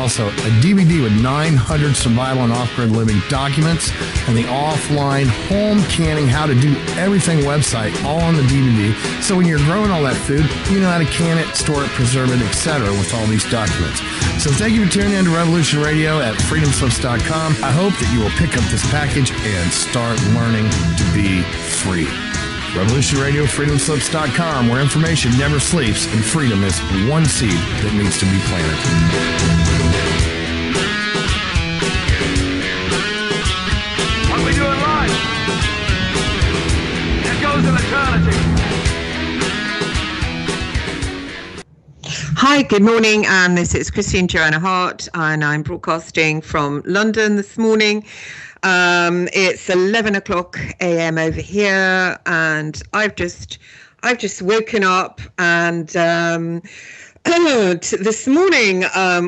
also a DVD with 900 survival and off-grid living documents and the offline home canning, how to do everything website, all on the DVD. So when you're growing all that food, you know how to can it, store it, preserve it, etc. with all these documents. So thank you for tuning in to Revolution Radio at freedomslips.com. I hope that you will pick up this package and start learning to be free. Revolution Radio, freedomslips.com, where information never sleeps and freedom is one seed that needs to be planted. What we do in life, it goes in eternity. Hi, good morning, and this is Joanna Hart, and I'm broadcasting from London this morning. It's 11 o'clock a.m. over here, and I've just woken up, and this morning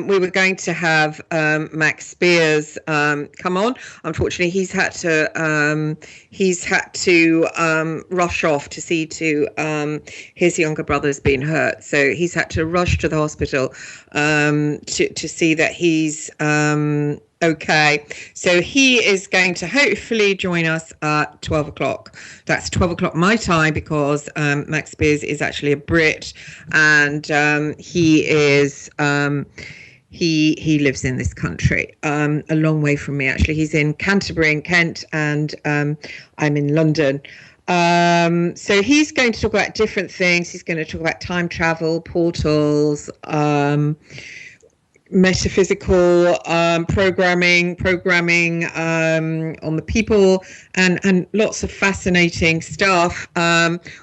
we were going to have Max Spiers come on. Unfortunately, he's had to rush off to see to his younger brother's been hurt, so he's had to rush to the hospital to see that he's okay. So he is going to hopefully join us at 12 o'clock. That's 12 o'clock my time, because Max Spiers is actually a Brit, and he lives in this country, a long way from me, actually. He's in Canterbury in Kent, and I'm in London. So he's going to talk about different things. He's going to talk about time travel, portals, metaphysical programming on the people, and lots of fascinating stuff.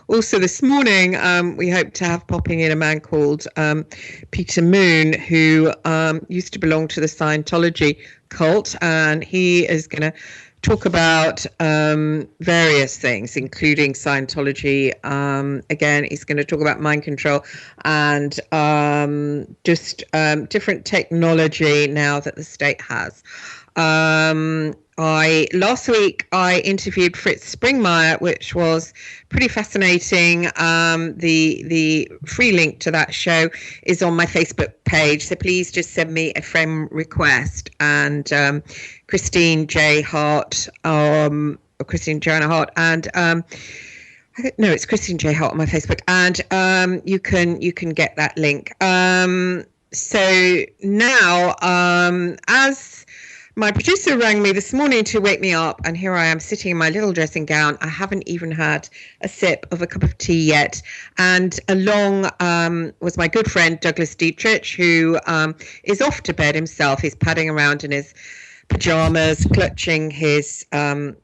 Also this morning we hope to have popping in a man called Peter Moon, who used to belong to the Scientology cult, and he is going to talk about various things, including Scientology. Again, he's going to talk about mind control and just different technology now that the state has. Last week I interviewed Fritz Springmeier, which was pretty fascinating. The free link to that show is on my Facebook page, so please just send me a friend request. And Christine J. Hart, or Christine Joanna Hart, and no, it's Christine J. Hart on my Facebook, and you can get that link. So now, as my producer rang me this morning to wake me up, and here I am sitting in my little dressing gown. I haven't even had a sip of a cup of tea yet. And along was my good friend Douglas Dietrich, who is off to bed himself. He's padding around in his pajamas, clutching his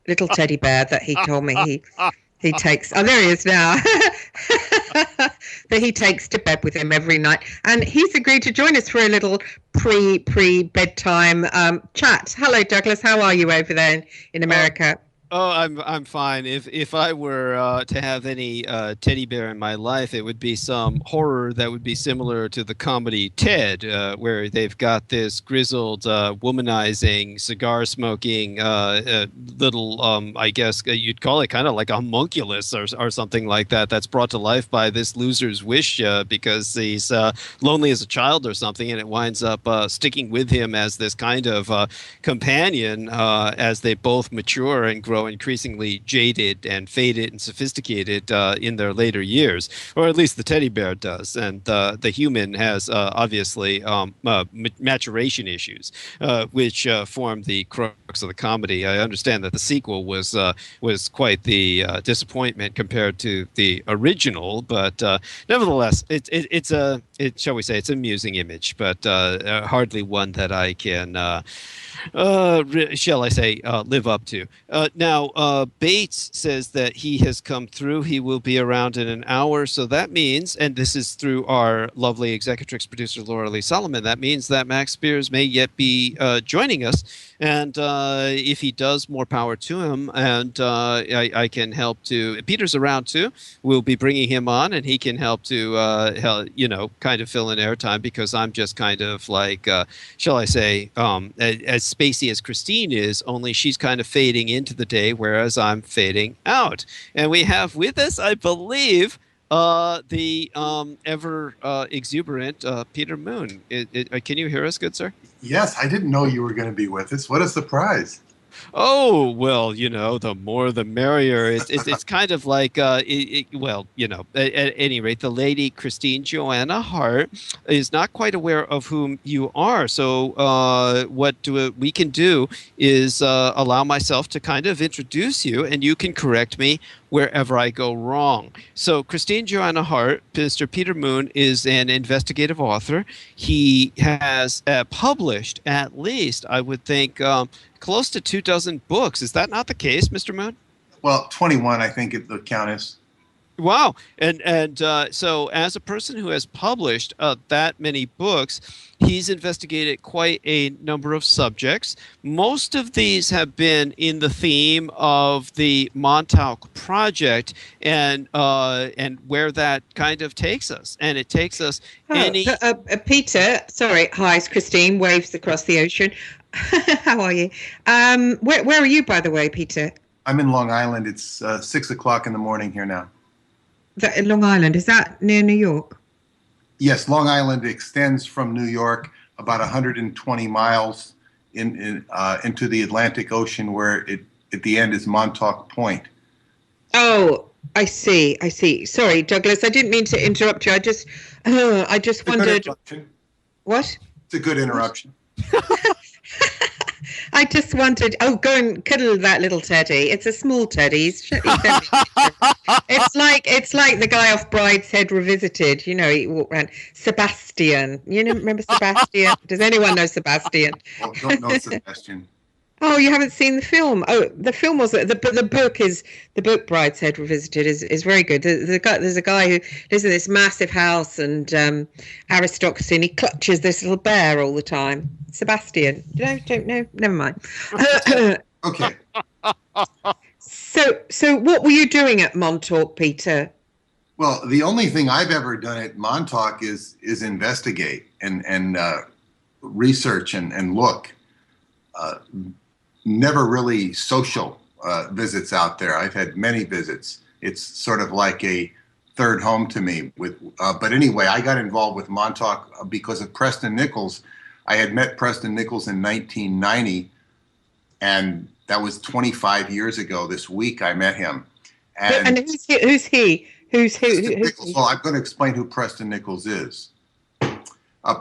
little teddy bear that he told me he takes. Oh, there he is now. That he takes to bed with him every night, and he's agreed to join us for a little pre bedtime chat. Hello, Douglas. How are you over there in America? Oh, I'm fine. If I were to have any teddy bear in my life, it would be some horror that would be similar to the comedy Ted, where they've got this grizzled, womanizing, cigar-smoking little, I guess you'd call it kind of like a homunculus or something like that, that's brought to life by this loser's wish because he's lonely as a child or something, and it winds up sticking with him as this kind of companion as they both mature and grow increasingly jaded and faded and sophisticated in their later years, or at least the teddy bear does, and the human has obviously maturation issues, which form the crux of the comedy. I understand that the sequel was quite the disappointment compared to the original, but nevertheless, it's shall we say, it's an amusing image, but hardly one that I can shall I say, live up to. Now, Bates says that he has come through. He will be around in an hour. So that means, and this is through our lovely executrix producer, Laura Lee Solomon, that means that Max Spiers may yet be joining us. And if he does, more power to him. And I can help to. Peter's around too. We'll be bringing him on, and he can help to, kind of fill in airtime, because I'm just kind of like, shall I say, as spacey as Christine is, only she's kind of fading into the day, whereas I'm fading out. And we have with us, I believe, the ever exuberant Peter Moon. Can you hear us, good sir? Yes, I didn't know you were going to be with us. What a surprise. Oh, well, the more the merrier. It's kind of like, well, at any rate, the lady Christine Joanna Hart is not quite aware of whom you are. So what we can do is allow myself to kind of introduce you, and you can correct me wherever I go wrong. So Christine Joanna Hart, Mr. Peter Moon, is an investigative author. He has published at least, I would think, close to 24 books. Is that not the case, Mr. Moon? Well, 21, I think the count is. Wow. And so as a person who has published that many books, he's investigated quite a number of subjects. Most of these have been in the theme of the Montauk Project and where that kind of takes us. And it takes us Peter, sorry. Hi, it's Christine, waves across the ocean. How are you? Where are you, by the way, Peter? I'm in Long Island. It's 6 o'clock in the morning here now. Long Island, is that near New York? Yes, Long Island extends from New York about 120 miles into the Atlantic Ocean, where it at the end is Montauk Point. Oh, I see. Sorry, Douglas, I didn't mean to interrupt you. I just wondered. What? It's a good interruption. I just wanted. Oh, go and cuddle that little teddy. It's a small teddy. It's like the guy off Brideshead Revisited. He walked around. Sebastian. Remember Sebastian? Does anyone know Sebastian? Oh, don't know Sebastian. Oh, you haven't seen the film? Oh, the film was the book Brideshead Revisited is very good. There's a guy who lives in this massive house and aristocracy, and he clutches this little bear all the time. Sebastian. Don't know. Never mind. Okay. So what were you doing at Montauk, Peter? Well, the only thing I've ever done at Montauk is investigate and research and look. Never really social visits out there. I've had many visits. It's sort of like a third home to me. But anyway, I got involved with Montauk because of Preston Nichols. I had met Preston Nichols in 1990, and that was 25 years ago. This week I met him. And who's he? Who's Nichols. Well, I'm going to explain who Preston Nichols is.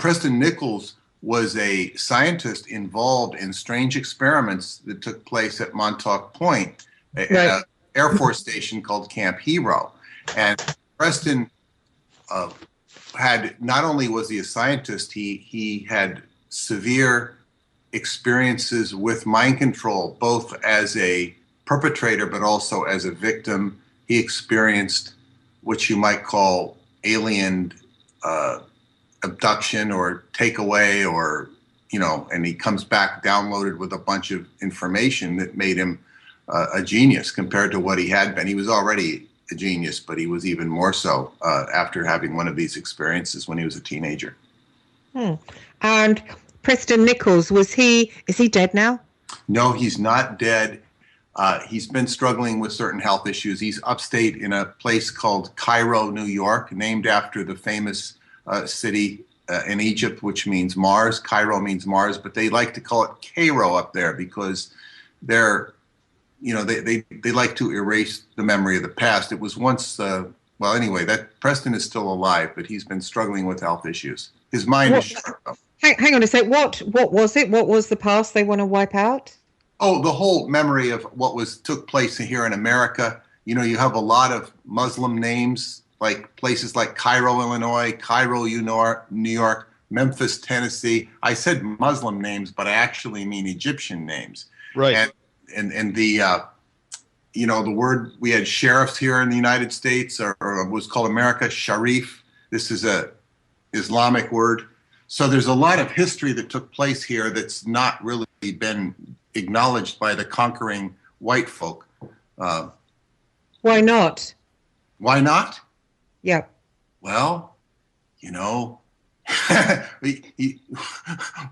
Preston Nichols was a scientist involved in strange experiments that took place at Montauk Point, an Air Force station called Camp Hero. And Preston had, not only was he a scientist, he had severe experiences with mind control, both as a perpetrator but also as a victim. He experienced what you might call alien abduction or takeaway, or and he comes back downloaded with a bunch of information that made him a genius compared to what he had been. He was already a genius, but he was even more so after having one of these experiences when he was a teenager. And Preston Nichols, is he dead now? No, he's not dead. He's been struggling with certain health issues. He's upstate in a place called Cairo, New York, named after the famous city in Egypt, which means Mars. Cairo means Mars, but they like to call it Cairo up there because they like to erase the memory of the past. It was once, well, anyway, that Preston is still alive, but he's been struggling with health issues. His mind is sharp. Hang on a sec. What was it? What was the past they want to wipe out? Oh, the whole memory of what took place here in America. You have a lot of Muslim names, like places like Cairo, Illinois, Cairo, New York, Memphis, Tennessee. I said Muslim names, but I actually mean Egyptian names. Right. And the the word, we had sheriffs here in the United States, or was called America, Sharif. This is a Islamic word. So there's a lot of history that took place here that's not really been acknowledged by the conquering white folk. Why not? Why not? Yeah. Well,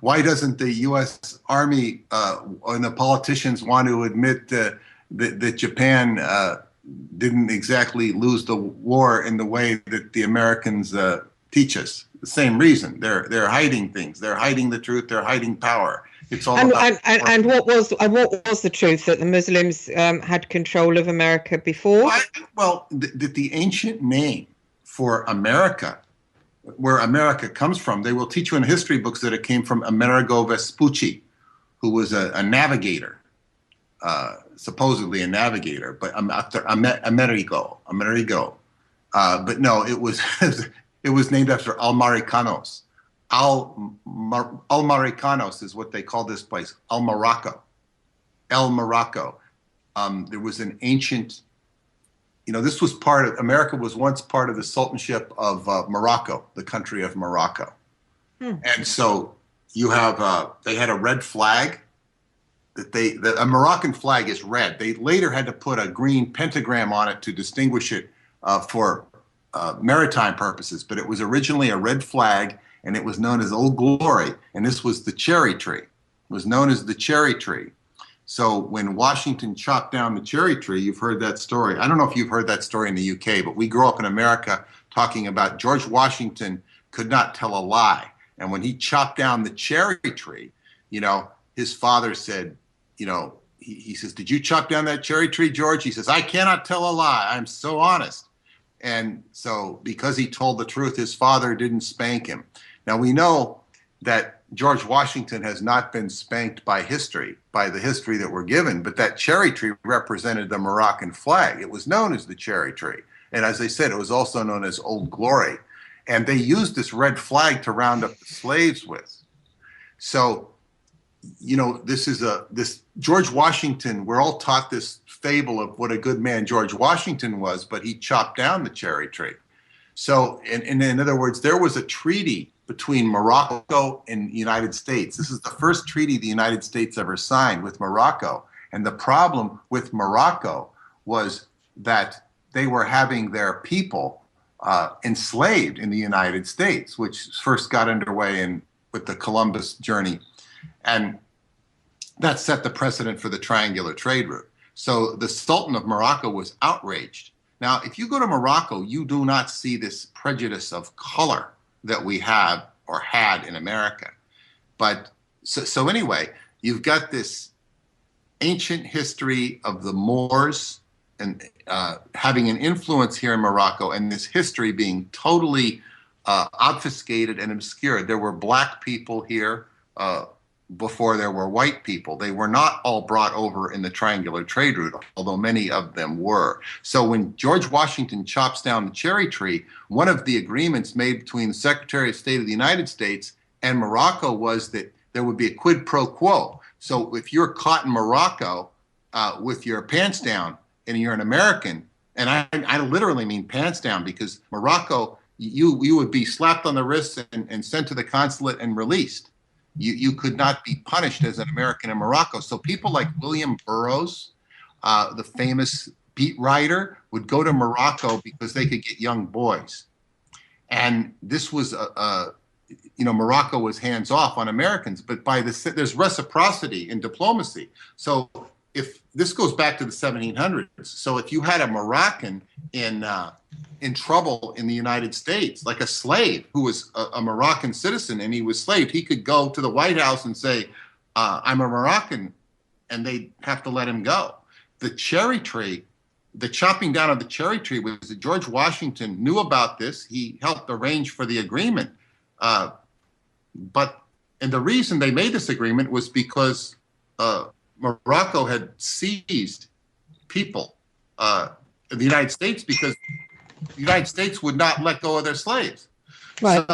why doesn't the U.S. Army and the politicians want to admit that Japan didn't exactly lose the war in the way that the Americans teach us. The same reason. They're hiding things. They're hiding the truth. They're hiding power. It's all about. And what was the truth, that the Muslims had control of America before? Well, the ancient name for America, where America comes from, they will teach you in history books that it came from Amerigo Vespucci, who was a navigator, supposedly a navigator, but after Amerigo. But no, it was it was named after Almaricanos. Almaricanos is what they call this place, El Morocco. There was an ancient, this was America was once part of the Sultanship of Morocco, the country of Morocco. And so you have, they had a red flag a Moroccan flag is red. They later had to put a green pentagram on it to distinguish it for maritime purposes, but it was originally a red flag, and it was known as Old Glory, and this was the cherry tree. It was known as the cherry tree. So when Washington chopped down the cherry tree, you've heard that story. I don't know if you've heard that story in the UK, but we grew up in America talking about George Washington could not tell a lie. And when he chopped down the cherry tree, his father said, he says, "Did you chop down that cherry tree, George?" He says, "I cannot tell a lie. I'm so honest." And so because he told the truth, his father didn't spank him. Now we know that George Washington has not been spanked by the history that we're given, but that cherry tree represented the Moroccan flag. It was known as the cherry tree. And as I said, it was also known as Old Glory. And they used this red flag to round up the slaves with. So, this George Washington, we're all taught this fable of what a good man George Washington was, but he chopped down the cherry tree. So, in other words, there was a treaty between Morocco and the United States. This is the first treaty the United States ever signed with Morocco. And the problem with Morocco was that they were having their people enslaved in the United States, which first got underway with the Columbus journey. And that set the precedent for the triangular trade route. So the Sultan of Morocco was outraged. Now, if you go to Morocco, you do not see this prejudice of color that we have or had in America. But so anyway, you've got this ancient history of the Moors and having an influence here in Morocco, and this history being totally obfuscated and obscured. There were black people here before there were white people. They were not all brought over in the triangular trade route, although many of them were. So when George Washington chops down the cherry tree, one of the agreements made between the Secretary of State of the United States and Morocco was that there would be a quid pro quo. So if you're caught in Morocco with your pants down and you're an American, and I literally mean pants down, because Morocco, you would be slapped on the wrists and sent to the consulate and released. You could not be punished as an American in Morocco. So people like William Burroughs, the famous beat writer, would go to Morocco because they could get young boys. And this was, Morocco was hands off on Americans, but there's reciprocity in diplomacy. So if this goes back to the 1700s, so if you had a Moroccan in trouble in the United States, like a slave who was a Moroccan citizen and he was slaved, he could go to the White House and say, "I'm a Moroccan," and they'd have to let him go. The cherry tree, the chopping down of the cherry tree, was that George Washington knew about this. He helped arrange for the agreement. And the reason they made this agreement was because Morocco had seized people in the United States because the United States would not let go of their slaves. Right.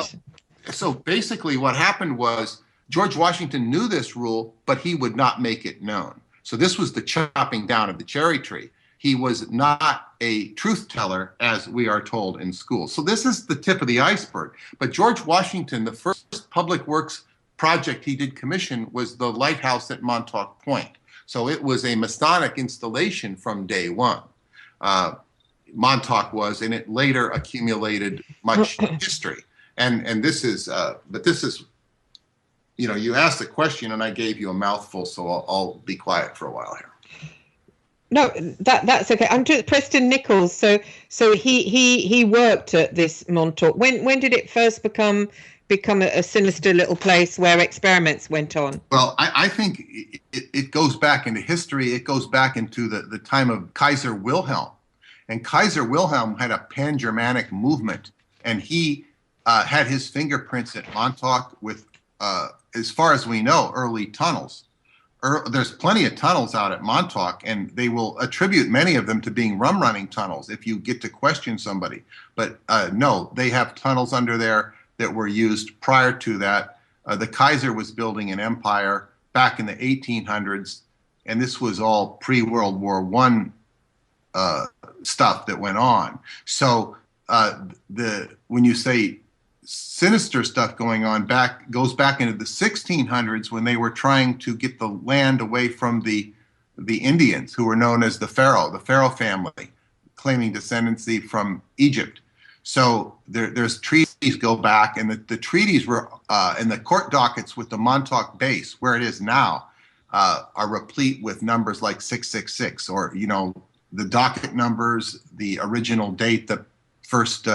So basically what happened was George Washington knew this rule, but he would not make it known. So this was the chopping down of the cherry tree. He was not a truth teller, as we are told in school. So this is the tip of the iceberg. But George Washington, the first public works project he did commission was the lighthouse at Montauk Point. So it was a Masonic installation from day one. Montauk was, and it later accumulated much history. And this is, you asked a question and I gave you a mouthful, so I'll be quiet for a while here. No, that's okay. I'm just Preston Nichols. So he worked at this Montauk. When did it first become a sinister little place where experiments went on? Well, I think it goes back into history. It goes back into the time of Kaiser Wilhelm. And Kaiser Wilhelm had a pan-Germanic movement, and he had his fingerprints at Montauk with, as far as we know, early tunnels. There's plenty of tunnels out at Montauk, and they will attribute many of them to being rum running tunnels if you get to question somebody. But no, they have tunnels under there that were used prior to that. The Kaiser was building an empire back in the 1800s, and this was all pre-World War I stuff that went on. So when you say sinister stuff going on goes back into the 1600s when they were trying to get the land away from the Indians, who were known as the Pharaoh family, claiming descendancy from Egypt. So there's treaties go back, and the treaties were and the court dockets with the Montauk base, where it is now, are replete with numbers like 666, or the docket numbers, the original date, the first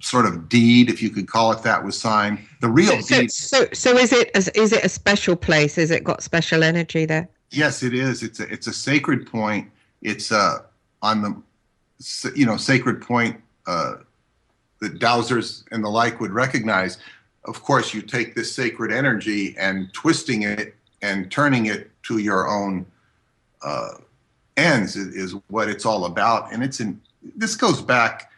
sort of deed, if you could call it that, was signed. The real deed. So is it a special place? Has it got special energy there? Yes, it is. It's a sacred point. It's on the sacred point that dowsers and the like would recognize. Of course, you take this sacred energy and twisting it and turning it to your own ends is what it's all about. And this goes back.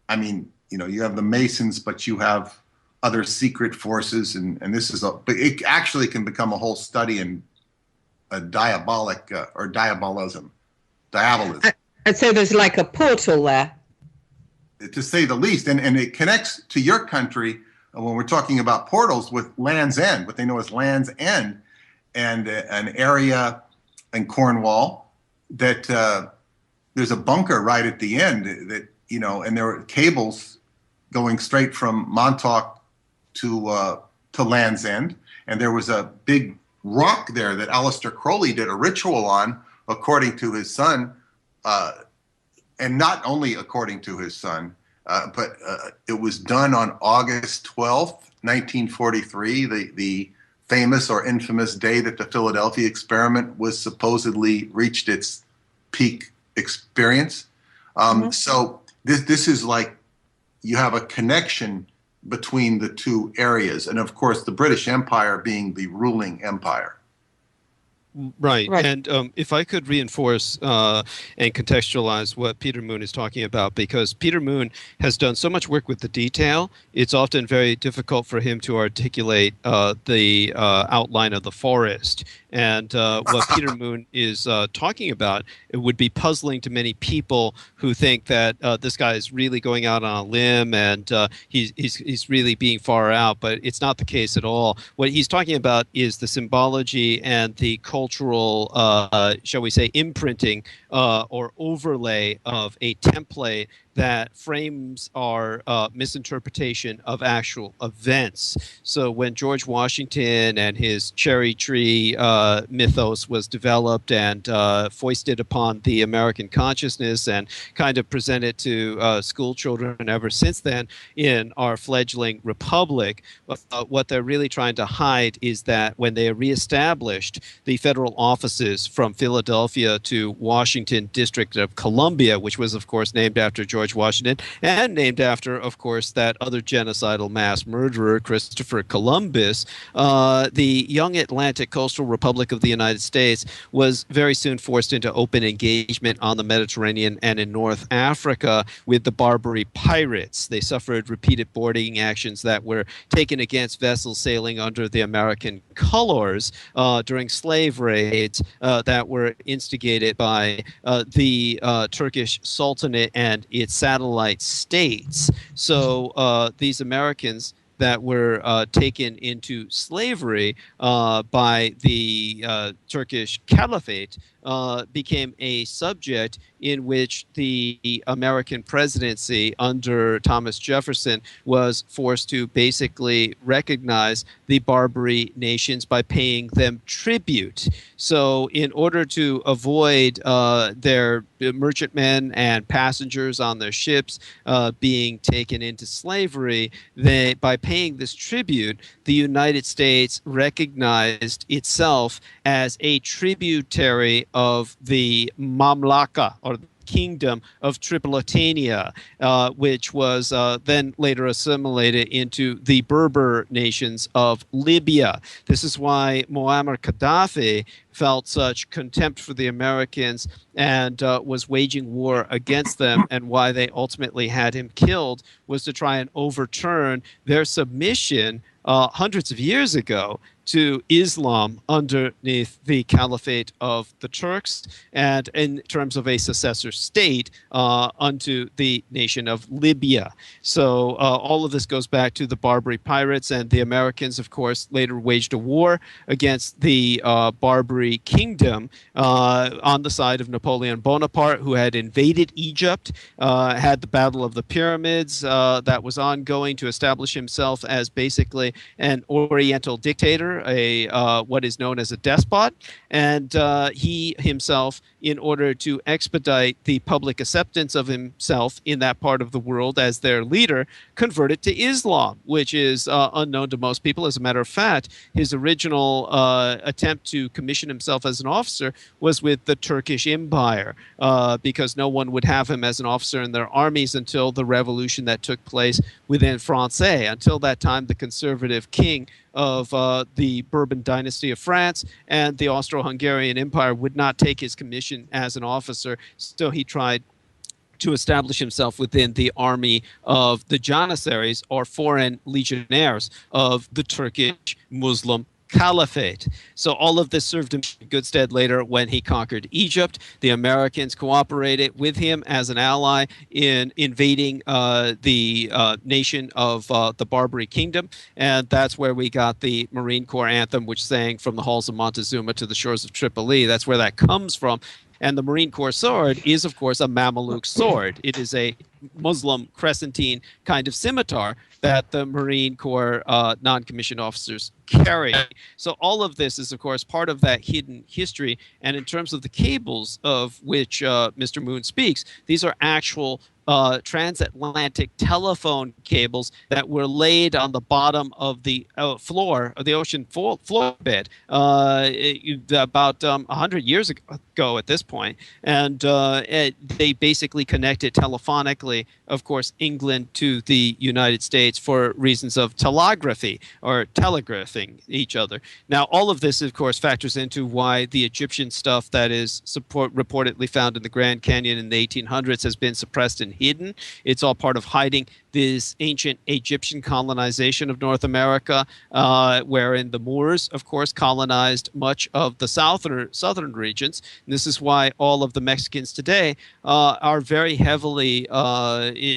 I mean, you have the Masons, but you have other secret forces, and this is but it actually can become a whole study in a diabolism. And so there's like a portal there, to say the least, and it connects to your country when we're talking about portals with Land's End, what they know as Land's End, and an area in Cornwall that there's a bunker right at the end that and there were cables going straight from Montauk to Land's End, and there was a big rock there that Aleister Crowley did a ritual on, according to his son, and not only according to his son, but it was done on August 12th, 1943, the famous or infamous day that the Philadelphia experiment was supposedly reached its peak experience. So this is like, you have a connection between the two areas, and of course the British Empire being the ruling empire. Right. And if I could reinforce and contextualize what Peter Moon is talking about, because Peter Moon has done so much work with the detail, it's often very difficult for him to articulate the outline of the forest. And what Peter Moon is talking about, it would be puzzling to many people who think that this guy is really going out on a limb and he's really being far out, but it's not the case at all. What he's talking about is the symbology and the cultural, shall we say, imprinting or overlay of a template that frames our misinterpretation of actual events. So when George Washington and his cherry tree mythos was developed and foisted upon the American consciousness and kind of presented to school children ever since then in our fledgling republic, what they're really trying to hide is that when they reestablished the federal offices from Philadelphia to Washington District of Columbia, which was, of course, named after George Washington and named after, of course, that other genocidal mass murderer, Christopher Columbus, the young Atlantic Coastal Republic of the United States was very soon forced into open engagement on the Mediterranean and in North Africa with the Barbary pirates. They suffered repeated boarding actions that were taken against vessels sailing under the American colors during slave raids that were instigated by the Turkish Sultanate and its satellite states. So these Americans that were taken into slavery by the Turkish Caliphate became a subject in which the American presidency under Thomas Jefferson was forced to basically recognize the Barbary nations by paying them tribute. So in order to avoid their merchantmen and passengers on their ships being taken into slavery, by paying this tribute, the United States recognized itself as a tributary of the Mamlaka, or kingdom of Tripolitania, which was then later assimilated into the Berber nations of Libya. This is why Muammar Gaddafi felt such contempt for the Americans and was waging war against them, and why they ultimately had him killed was to try and overturn their submission hundreds of years ago to Islam underneath the Caliphate of the Turks, and in terms of a successor state unto the nation of Libya. So all of this goes back to the Barbary pirates, and the Americans, of course, later waged a war against the Barbary kingdom on the side of Napoleon Bonaparte, who had invaded Egypt, had the Battle of the Pyramids that was ongoing to establish himself as basically an Oriental dictator, what is known as a despot, and he himself, in order to expedite the public acceptance of himself in that part of the world as their leader, converted to Islam, which is unknown to most people. As a matter of fact, his original attempt to commission himself as an officer was with the Turkish Empire, because no one would have him as an officer in their armies until the revolution that took place within France. Until that time, the conservative king of the Bourbon dynasty of France and the Austro-Hungarian Empire would not take his commission as an officer, so he tried to establish himself within the army of the Janissaries, or foreign legionnaires of the Turkish Muslim Caliphate. So all of this served him in good stead later when he conquered Egypt. The Americans cooperated with him as an ally in invading the nation of the Barbary Kingdom, and that's where we got the Marine Corps anthem, which sang "From the halls of Montezuma to the shores of Tripoli." That's where that comes from. And the Marine Corps sword is, of course, a Mameluke sword. It is a Muslim crescentine kind of scimitar that the Marine Corps non-commissioned officers carry. So all of this is, of course, part of that hidden history. And in terms of the cables of which Mr. Moon speaks, these are actual transatlantic telephone cables that were laid on the bottom of the floor of the ocean floor bed about 100 years ago at this point. And they basically connected telephonically, of course, England to the United States for reasons of telegraphy, or telegraphing each other. Now, all of this, of course, factors into why the Egyptian stuff that is reportedly found in the Grand Canyon in the 1800s has been suppressed and hidden. It's all part of hiding this ancient Egyptian colonization of North America, wherein the Moors, of course, colonized much of the southern regions. And this is why all of the Mexicans today are very heavily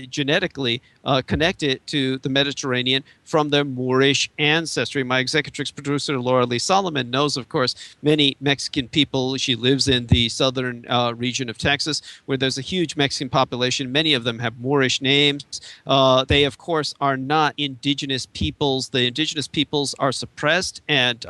genetically connected to the Mediterranean from their Moorish ancestry. My executrix producer, Laura Lee Solomon, knows, of course, many Mexican people. She lives in the southern region of Texas, where there's a huge Mexican population. Many of them have Moorish names. They, of course, are not indigenous peoples. The indigenous peoples are suppressed and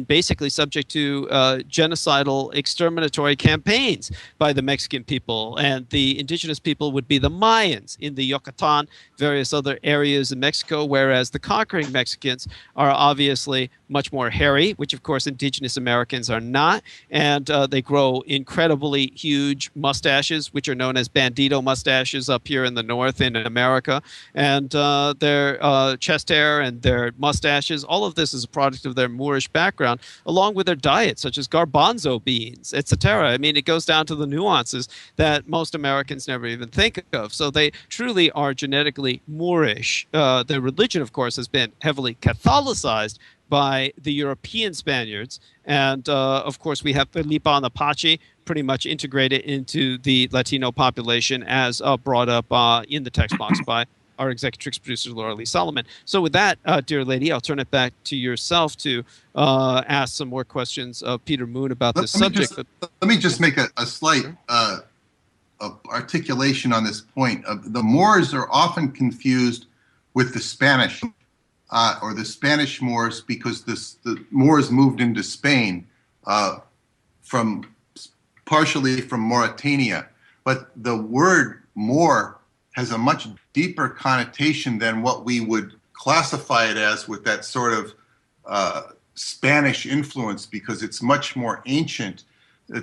basically subject to genocidal exterminatory campaigns by the Mexican people. And the indigenous people would be the Mayans in the Yucatan, various other areas in Mexico, whereas the conquering Mexicans are obviously much more hairy, which, of course, indigenous Americans are not. And they grow incredibly huge mustaches, which are known as bandito mustaches up here in the north in America. And their chest hair and their mustaches, all of this is a product of their Moorish background, along with their diet, such as garbanzo beans, etc. I mean, it goes down to the nuances that most Americans never even think of. So they truly are genetically Moorish. Their religion, of course, has been heavily Catholicized by the European Spaniards. And, of course, we have Felipe and Apache pretty much integrated into the Latino population as brought up in the text box by our executive producer, Laura Lee Solomon. So with that, dear lady, I'll turn it back to yourself to ask some more questions of Peter Moon about this subject. Let me just make a slight articulation on this point. The Moors are often confused with the Spanish or the Spanish Moors, because the Moors moved into Spain partially from Mauritania. But the word Moor has a much deeper connotation than what we would classify it as, with that sort of Spanish influence, because it's much more ancient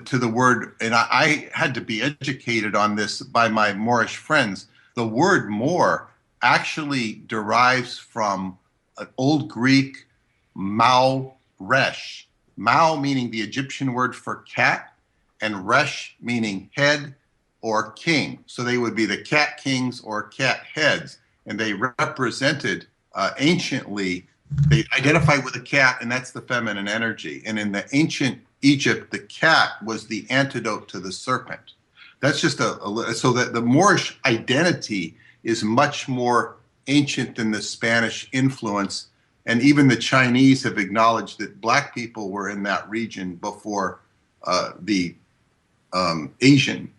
to the word. And I had to be educated on this by my Moorish friends. The word Moor actually derives from an Old Greek Mao resh. Mao meaning the Egyptian word for cat, and resh meaning head or king. So they would be the cat kings or cat heads, and they represented anciently, they identified with a cat, and that's the feminine energy. And in the ancient Egypt, the cat was the antidote to the serpent. That's just so that the Moorish identity is much more ancient than the Spanish influence. And even the Chinese have acknowledged that black people were in that region before the Asian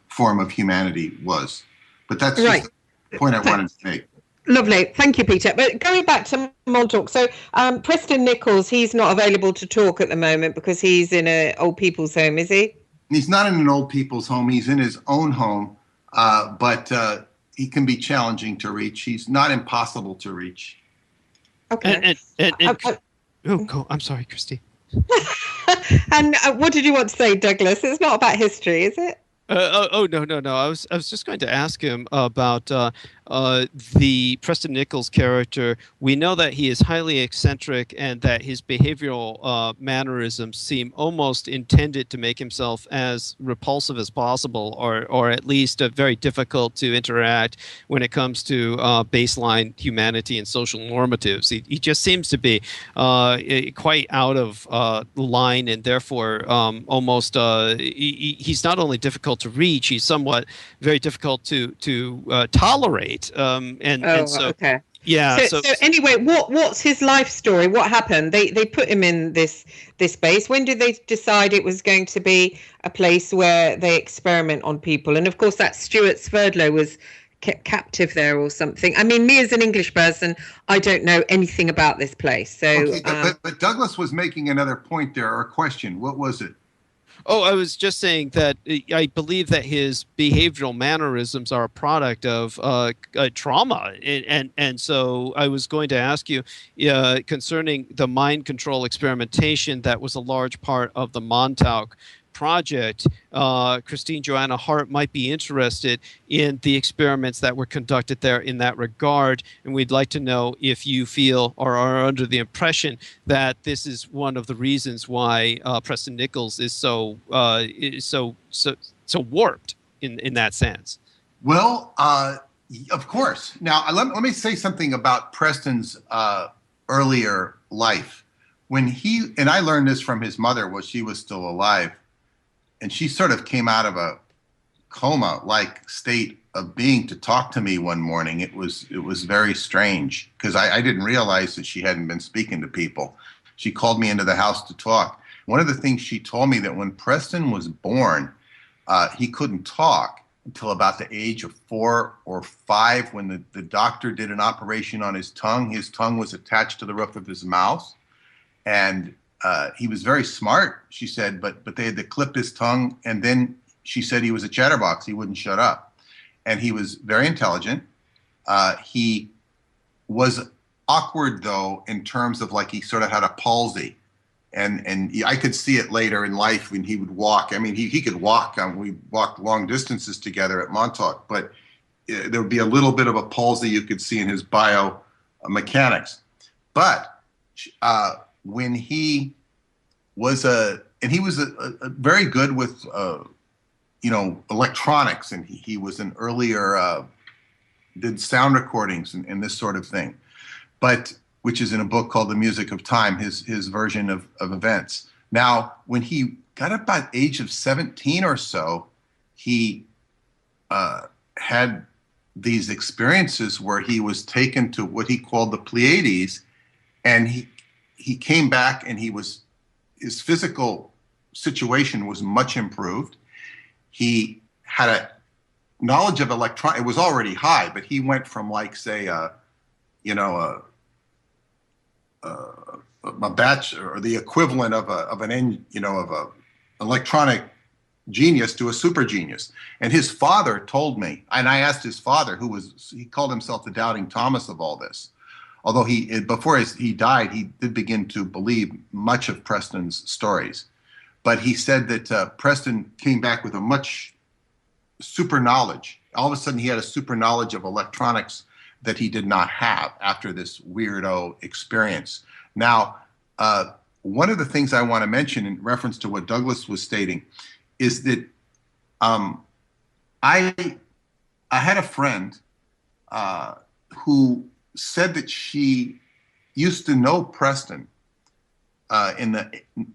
form of humanity was. But that's right. Just the point I wanted to make. Lovely. Thank you, Peter. But going back to Montauk, so Preston Nichols, he's not available to talk at the moment because he's in an old people's home, is he? He's not in an old people's home. He's in his own home, but he can be challenging to reach. He's not impossible to reach. Okay. I'm sorry, Christy. And what did you want to say, Douglas? It's not about history, is it? No. I was just going to ask him about the Preston Nichols character. We know that he is highly eccentric and that his behavioral mannerisms seem almost intended to make himself as repulsive as possible, or at least very difficult to interact when it comes to baseline humanity and social normatives. He just seems to be quite out of line, and therefore almost he's not only difficult to reach, he's somewhat very difficult to tolerate. Okay. Yeah. So anyway, what's his life story? What happened? They put him in this base. When did they decide it was going to be a place where they experiment on people? And of course, that Stuart Sverdlow was kept captive there or something. I mean, me as an English person, I don't know anything about this place. So, okay, but Douglas was making another point there, or a question. What was it? Oh, I was just saying that I believe that his behavioral mannerisms are a product of trauma, and so I was going to ask you concerning the mind control experimentation that was a large part of the Montauk project. Christine Joanna Hart might be interested in the experiments that were conducted there in that regard, and we'd like to know if you feel or are under the impression that this is one of the reasons why Preston Nichols is so warped in that sense. Well, of course. Now, let me say something about Preston's earlier life. And I learned this from his mother while she was still alive, and she sort of came out of a coma-like state of being to talk to me one morning. It was very strange, because I didn't realize that she hadn't been speaking to people. She called me into the house to talk. One of the things she told me, that when Preston was born, he couldn't talk until about the age of 4 or 5, when the doctor did an operation on his tongue. His tongue was attached to the roof of his mouth, and he was very smart, she said, but they had to clip his tongue, and then she said he was a chatterbox. He wouldn't shut up. And he was very intelligent. He was awkward, though, in terms of, like, he sort of had a palsy. And I could see it later in life when he would walk. I mean, he could walk. We walked long distances together at Montauk, but there would be a little bit of a palsy you could see in his biomechanics. But when he was very good with electronics, and he was an earlier did sound recordings and this sort of thing, but which is in a book called The Music of Time, his version of events. Now, when he got about age of 17 or so, he had these experiences where he was taken to what he called the Pleiades, and he came back and his physical situation was much improved. He had a knowledge of it was already high, but he went from, like, say, a batch or the equivalent of an electronic genius to a super genius. And his father told me, and I asked his father, he called himself the doubting Thomas of all this. Although before he died, he did begin to believe much of Preston's stories. But he said that Preston came back with a much super knowledge. All of a sudden, he had a super knowledge of electronics that he did not have after this weirdo experience. Now, one of the things I want to mention in reference to what Douglas was stating is that I had a friend who said that she used to know Preston in the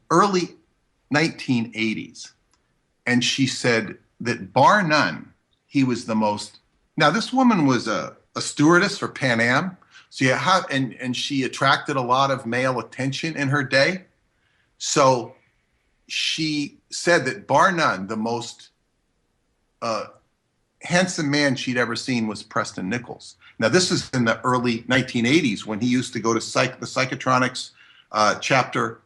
early 1980s, and she said that bar none, he was the most. Now, this woman was a stewardess for Pan Am, so and she attracted a lot of male attention in her day. So she said that bar none, the most handsome man she'd ever seen was Preston Nichols. Now, this is in the early 1980s when he used to go to the psychotronics chapter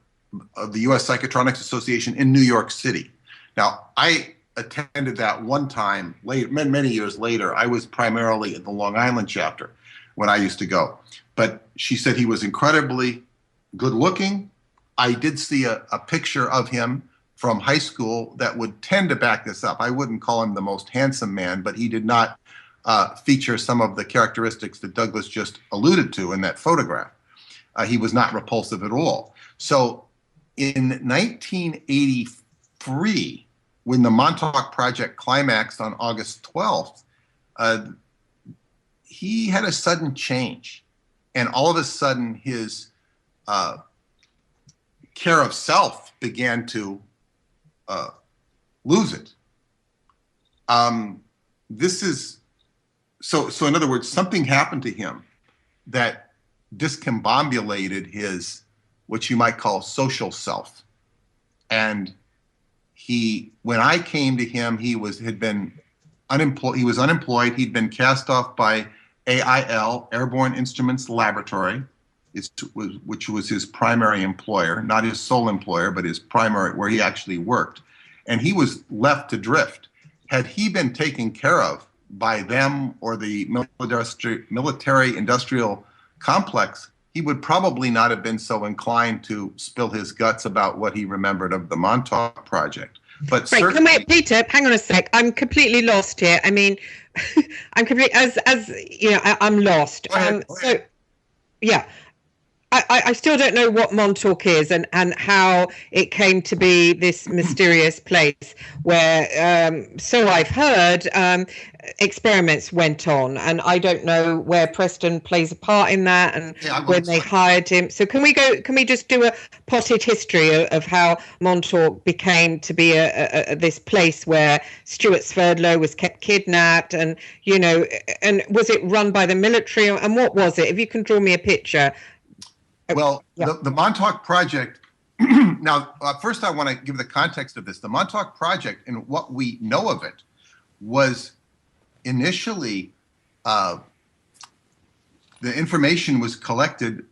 of the U.S. Psychotronics Association in New York City. Now, I attended that one time many years later. I was primarily at the Long Island chapter when I used to go. But she said he was incredibly good looking. I did see a picture of him from high school that would tend to back this up. I wouldn't call him the most handsome man, but he did not feature some of the characteristics that Douglas just alluded to in that photograph. He was not repulsive at all. So in 1983, when the Montauk Project climaxed on August 12th, he had a sudden change. And all of a sudden, his care of self began to lose it. This is so in other words, something happened to him that discombobulated his, what you might call, social self. And when I came to him, he was unemployed. He'd been cast off by AIL, Airborne Instruments Laboratory, which was his primary employer, not his sole employer, but his primary, where he actually worked. And he was left to drift. Had he been taken care of by them or the military-industrial complex, he would probably not have been so inclined to spill his guts about what he remembered of the Montauk Project. But right, wait, Peter, hang on a sec. I'm completely lost here. I mean, I'm completely, as you know, I'm lost. So, yeah. I still don't know what Montauk is and how it came to be this mysterious place where, so I've heard, experiments went on, and I don't know where Preston plays a part in that and when they hired him. So can we just do a potted history of how Montauk became to be this place where Stuart Sverdlow was kept kidnapped, and, you know, and was it run by the military, and what was it? If you can draw me a picture. Well, yeah. The Montauk Project, now, first I want to give the context of this. The Montauk Project, and what we know of it, was initially, the information was collected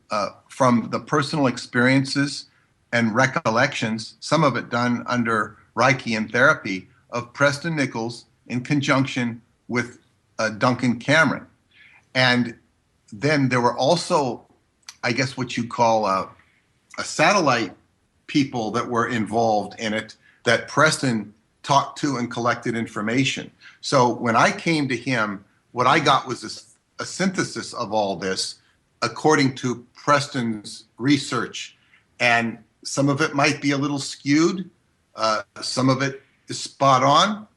from the personal experiences and recollections, some of it done under Reichian therapy, of Preston Nichols in conjunction with Duncan Cameron. And then there were also, I guess, what you call a satellite people that were involved in it that Preston talked to and collected information. So when I came to him, what I got was a synthesis of all this according to Preston's research. And some of it might be a little skewed. Some of it is spot on.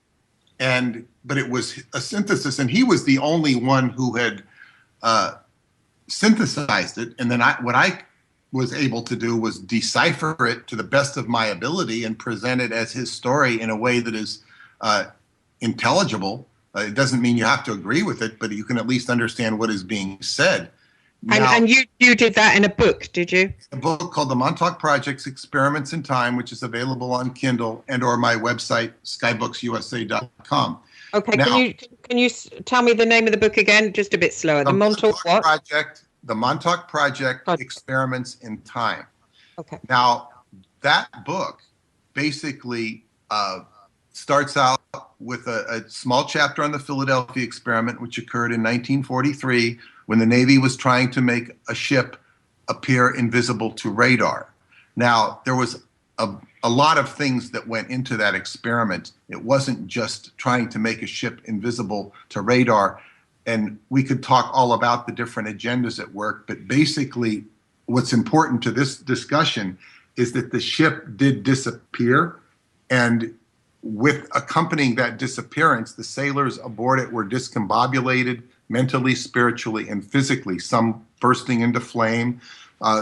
But it was a synthesis, and he was the only one who had synthesized it, and then what I was able to do was decipher it to the best of my ability and present it as his story in a way that is intelligible It doesn't mean you have to agree with it, but you can at least understand what is being said. And you did that in a book, did you? A book called The Montauk Project's Experiments in Time, which is available on Kindle and or my website, skybooks.usa.com. Okay, Now, can you tell me the name of the book again, just a bit slower? The Montauk what? Project, The Montauk Project Experiments in Time. Okay. Now, that book basically starts out with a small chapter on the Philadelphia experiment, which occurred in 1943 when the Navy was trying to make a ship appear invisible to radar. Now, there was a lot of things that went into that experiment. It wasn't just trying to make a ship invisible to radar. And we could talk all about the different agendas at work, but basically what's important to this discussion is that the ship did disappear, and with accompanying that disappearance, the sailors aboard it were discombobulated mentally, spiritually, and physically, some bursting into flame,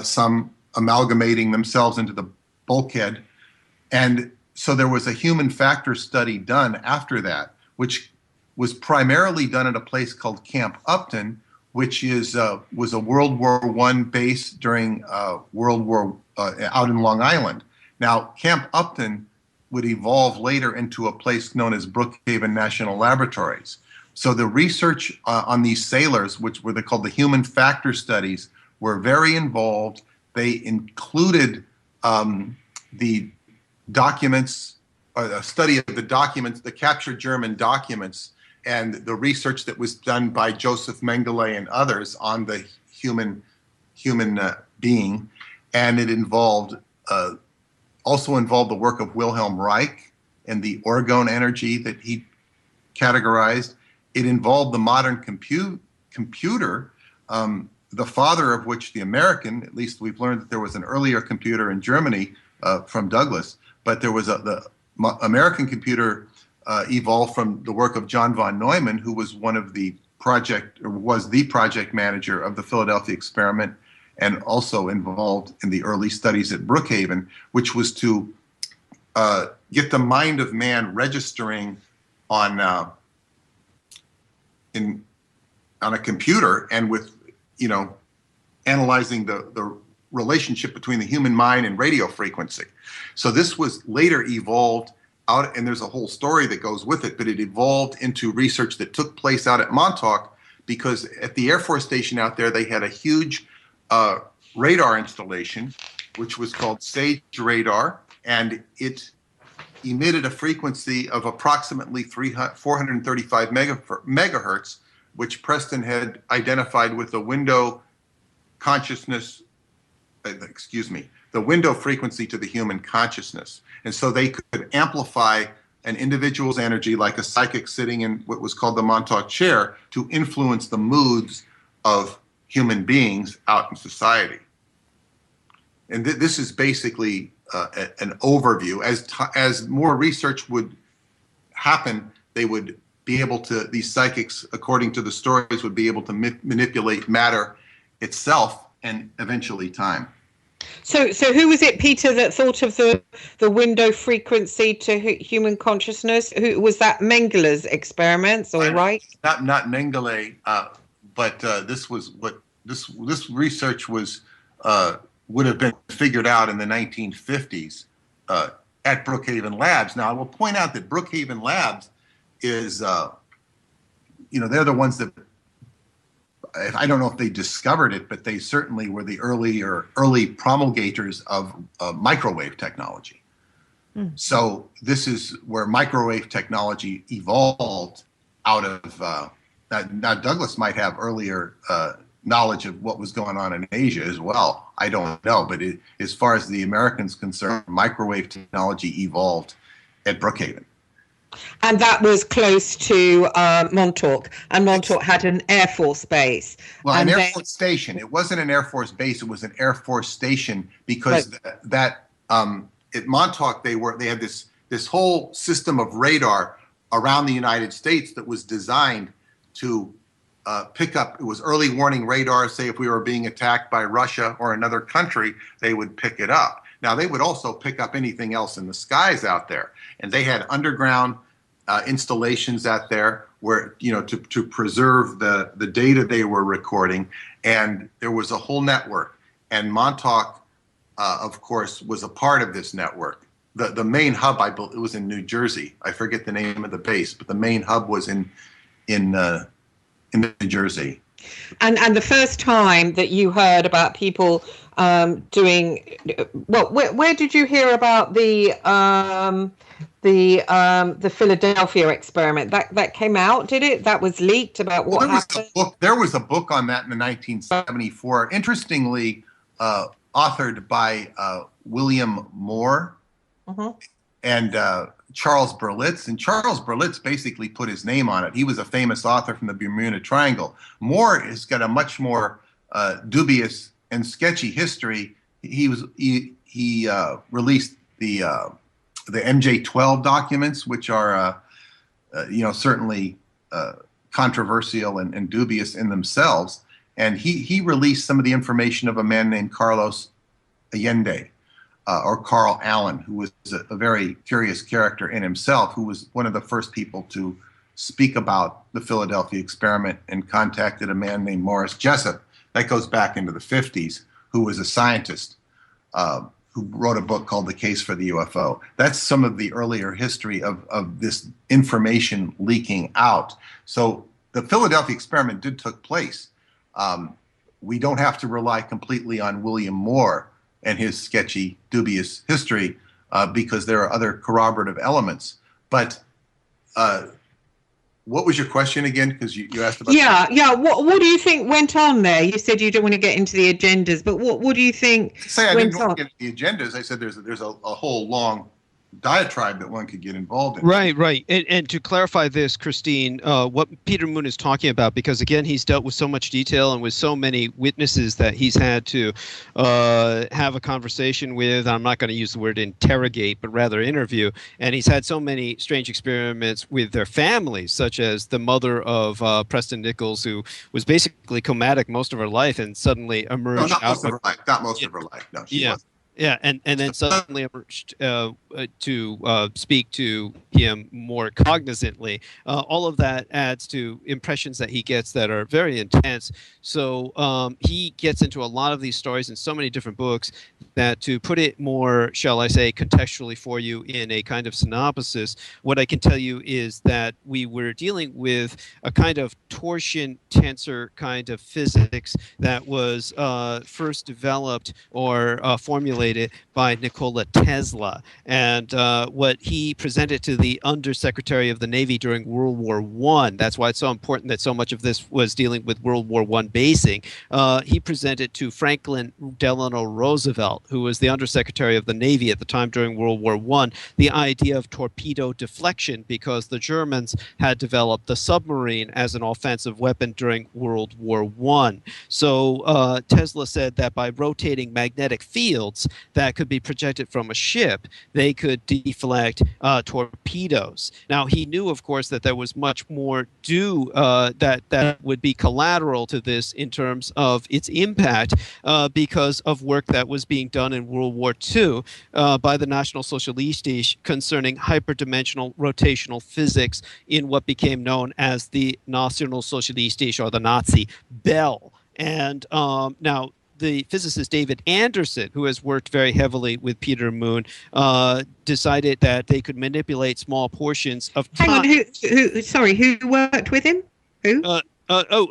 some amalgamating themselves into the bulkhead. And so there was a human factor study done after that, which was primarily done at a place called Camp Upton, which was a World War I base during World War out in Long Island. Now, Camp Upton would evolve later into a place known as Brookhaven National Laboratories. So the research on these sailors, which were called the human factor studies, were very involved. They included the documents, a study of the documents, the captured German documents, and the research that was done by Joseph Mengele and others on the human being. And it also involved the work of Wilhelm Reich and the orgone energy that he categorized. It involved the modern computer, the father of which, the American, at least we've learned that there was an earlier computer in Germany from Douglas, but there was the American computer evolved from the work of John von Neumann, who was was the project manager of the Philadelphia experiment, and also involved in the early studies at Brookhaven, which was to get the mind of man registering on a computer, and with analyzing the relationship between the human mind and radio frequency. So this was later evolved out, and there's a whole story that goes with it, but it evolved into research that took place out at Montauk, because at the Air Force Station out there, they had a huge radar installation, which was called SAGE radar, and it emitted a frequency of approximately 435 megahertz, which Preston had identified with the window the window frequency to the human consciousness. And so they could amplify an individual's energy, like a psychic sitting in what was called the Montauk chair, to influence the moods of human beings out in society. And this is basically an overview. As more research would happen, they would be able to, these psychics, according to the stories, would be able to manipulate matter itself and eventually time. So who was it, Peter, that thought of the window frequency to human consciousness? Who was that? Mengele's experiments, or right? Not Mengele, but this research was would have been figured out in the 1950s at Brookhaven Labs. Now, I will point out that Brookhaven Labs is, they're the ones that, I don't know if they discovered it, but they certainly were the early promulgators of microwave technology. So this is where microwave technology evolved out of, now Douglas might have earlier knowledge of what was going on in Asia as well. I don't know, but as far as the Americans concerned, microwave technology evolved at Brookhaven. And that was close to Montauk, and Montauk had an Air Force base. Well, an Air Force station. It wasn't an Air Force base. It was an Air Force station, because at Montauk they had this whole system of radar around the United States that was designed to pick up. It was early warning radar. Say if we were being attacked by Russia or another country, they would pick it up. Now, they would also pick up anything else in the skies out there. And they had underground installations out there where, to preserve the data they were recording. And there was a whole network. And Montauk, of course, was a part of this network. The main hub, I believe, it was in New Jersey. I forget the name of the base, but the main hub was in New Jersey. And the first time that you heard about people doing, well, where did you hear about the Philadelphia experiment? That came out, did it? That was leaked about what happened? There was a book on that in the 1974. Interestingly, authored by William Moore and Charles Berlitz. And Charles Berlitz basically put his name on it. He was a famous author from the Bermuda Triangle. Moore has got a much more dubious and sketchy history. He released the MJ-12 documents, which are certainly controversial and dubious in themselves. And he released some of the information of a man named Carlos Allende, or Carl Allen, who was a very curious character in himself, who was one of the first people to speak about the Philadelphia experiment and contacted a man named Morris Jessup. That goes back into the 50s, who was a scientist who wrote a book called The Case for the UFO. That's some of the earlier history of this information leaking out. So the Philadelphia experiment did take place. We don't have to rely completely on William Moore and his sketchy, dubious history because there are other corroborative elements. But what was your question again? Because you asked about... Yeah. What do you think went on there? You said you don't want to get into the agendas, but what do you think I didn't want to get into the agendas. I said there's a whole long diatribe that one could get involved in. Right. And to clarify this, Christine, what Peter Moon is talking about, because again, he's dealt with so much detail and with so many witnesses that he's had to have a conversation with. I'm not going to use the word interrogate, but rather interview. And he's had so many strange experiments with their families, such as the mother of Preston Nichols, who was basically comatic most of her life and suddenly emerged. No, not most of her life. Not most of her life. No, she wasn't. Yeah, and then suddenly emerged to speak to him more cognizantly. All of that adds to impressions that he gets that are very intense. So he gets into a lot of these stories in so many different books that, to put it more, shall I say, contextually for you in a kind of synopsis, what I can tell you is that we were dealing with a kind of torsion tensor kind of physics that was first developed or formulated by Nikola Tesla. And what he presented to the Undersecretary of the Navy during World War I, that's why it's so important that so much of this was dealing with World War I basing, he presented to Franklin Delano Roosevelt, who was the Undersecretary of the Navy at the time during World War I, the idea of torpedo deflection, because the Germans had developed the submarine as an offensive weapon during World War I. So Tesla said that by rotating magnetic fields that could be projected from a ship, they could deflect torpedoes. Now, he knew, of course, that there was much more that would be collateral to this in terms of its impact because of work that was being done in World War II by the National Socialistisch concerning hyperdimensional rotational physics in what became known as the National Socialistisch, or the Nazi Bell. And now, the physicist David Anderson, who has worked very heavily with Peter Moon, decided that they could manipulate small portions of time. Hang on, who worked with him? Who?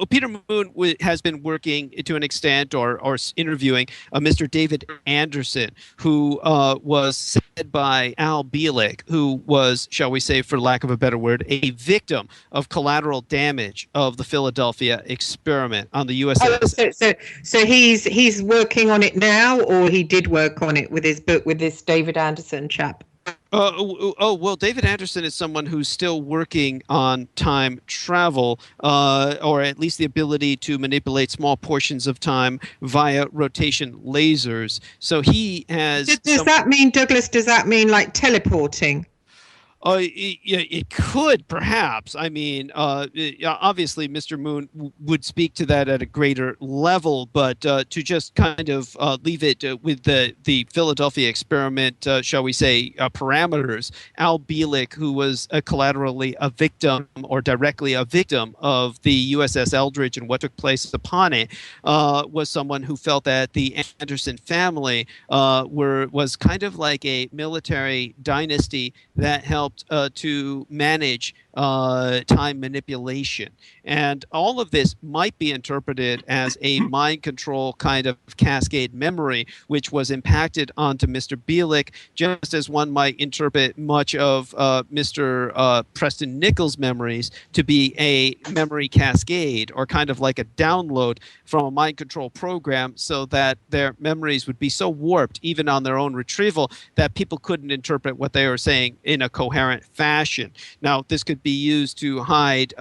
Peter Moon has been working to an extent or interviewing Mr. David Anderson, who was said by Al Bielek, who was, shall we say, for lack of a better word, a victim of collateral damage of the Philadelphia experiment on the USS. So he's working on it now, or he did work on it with his book with this David Anderson chap? Well, David Anderson is someone who's still working on time travel, or at least the ability to manipulate small portions of time via rotation lasers. So he has... Does that mean, Douglas, does that mean like teleporting? It could perhaps. I mean, obviously, Mr. Moon would speak to that at a greater level, but to just kind of leave it with the Philadelphia experiment, shall we say, parameters. Al Bielek, who was collaterally a victim or directly a victim of the USS Eldridge and what took place upon it, was someone who felt that the Anderson family was kind of like a military dynasty that helped to manage time manipulation. And all of this might be interpreted as a mind control kind of cascade memory, which was impacted onto Mr. Bielek, just as one might interpret much of Mr. Preston Nichols' memories to be a memory cascade, or kind of like a download from a mind control program, so that their memories would be so warped, even on their own retrieval, that people couldn't interpret what they were saying in a coherent fashion. Now, this could be used to hide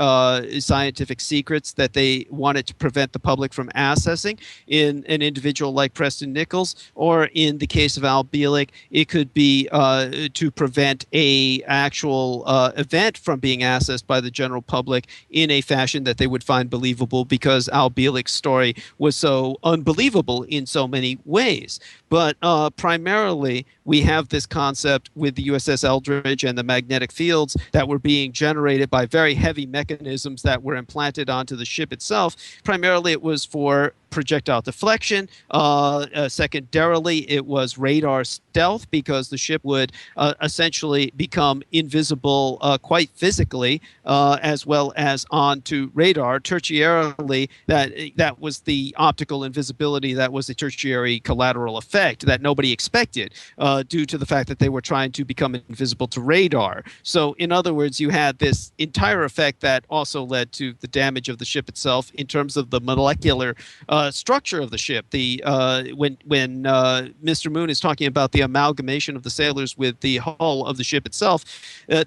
scientific secrets that they wanted to prevent the public from accessing in an individual like Preston Nichols, or in the case of Al Bielek, it could be to prevent a actual event from being accessed by the general public in a fashion that they would find believable, because Al Bielek's story was so unbelievable in so many ways. But primarily, we have this concept with the USS Eldridge and the magnetic fields that were being generated by very heavy mechanisms that were implanted onto the ship itself. Primarily, it was for projectile deflection. Secondarily, it was radar stealth, because the ship would essentially become invisible quite physically, as well as onto radar. Tertiarily, that was the optical invisibility that was a tertiary collateral effect that nobody expected, due to the fact that they were trying to become invisible to radar. So, in other words, you had this entire effect that also led to the damage of the ship itself in terms of the molecular structure of the ship. When Mr. Moon is talking about the amalgamation of the sailors with the hull of the ship itself,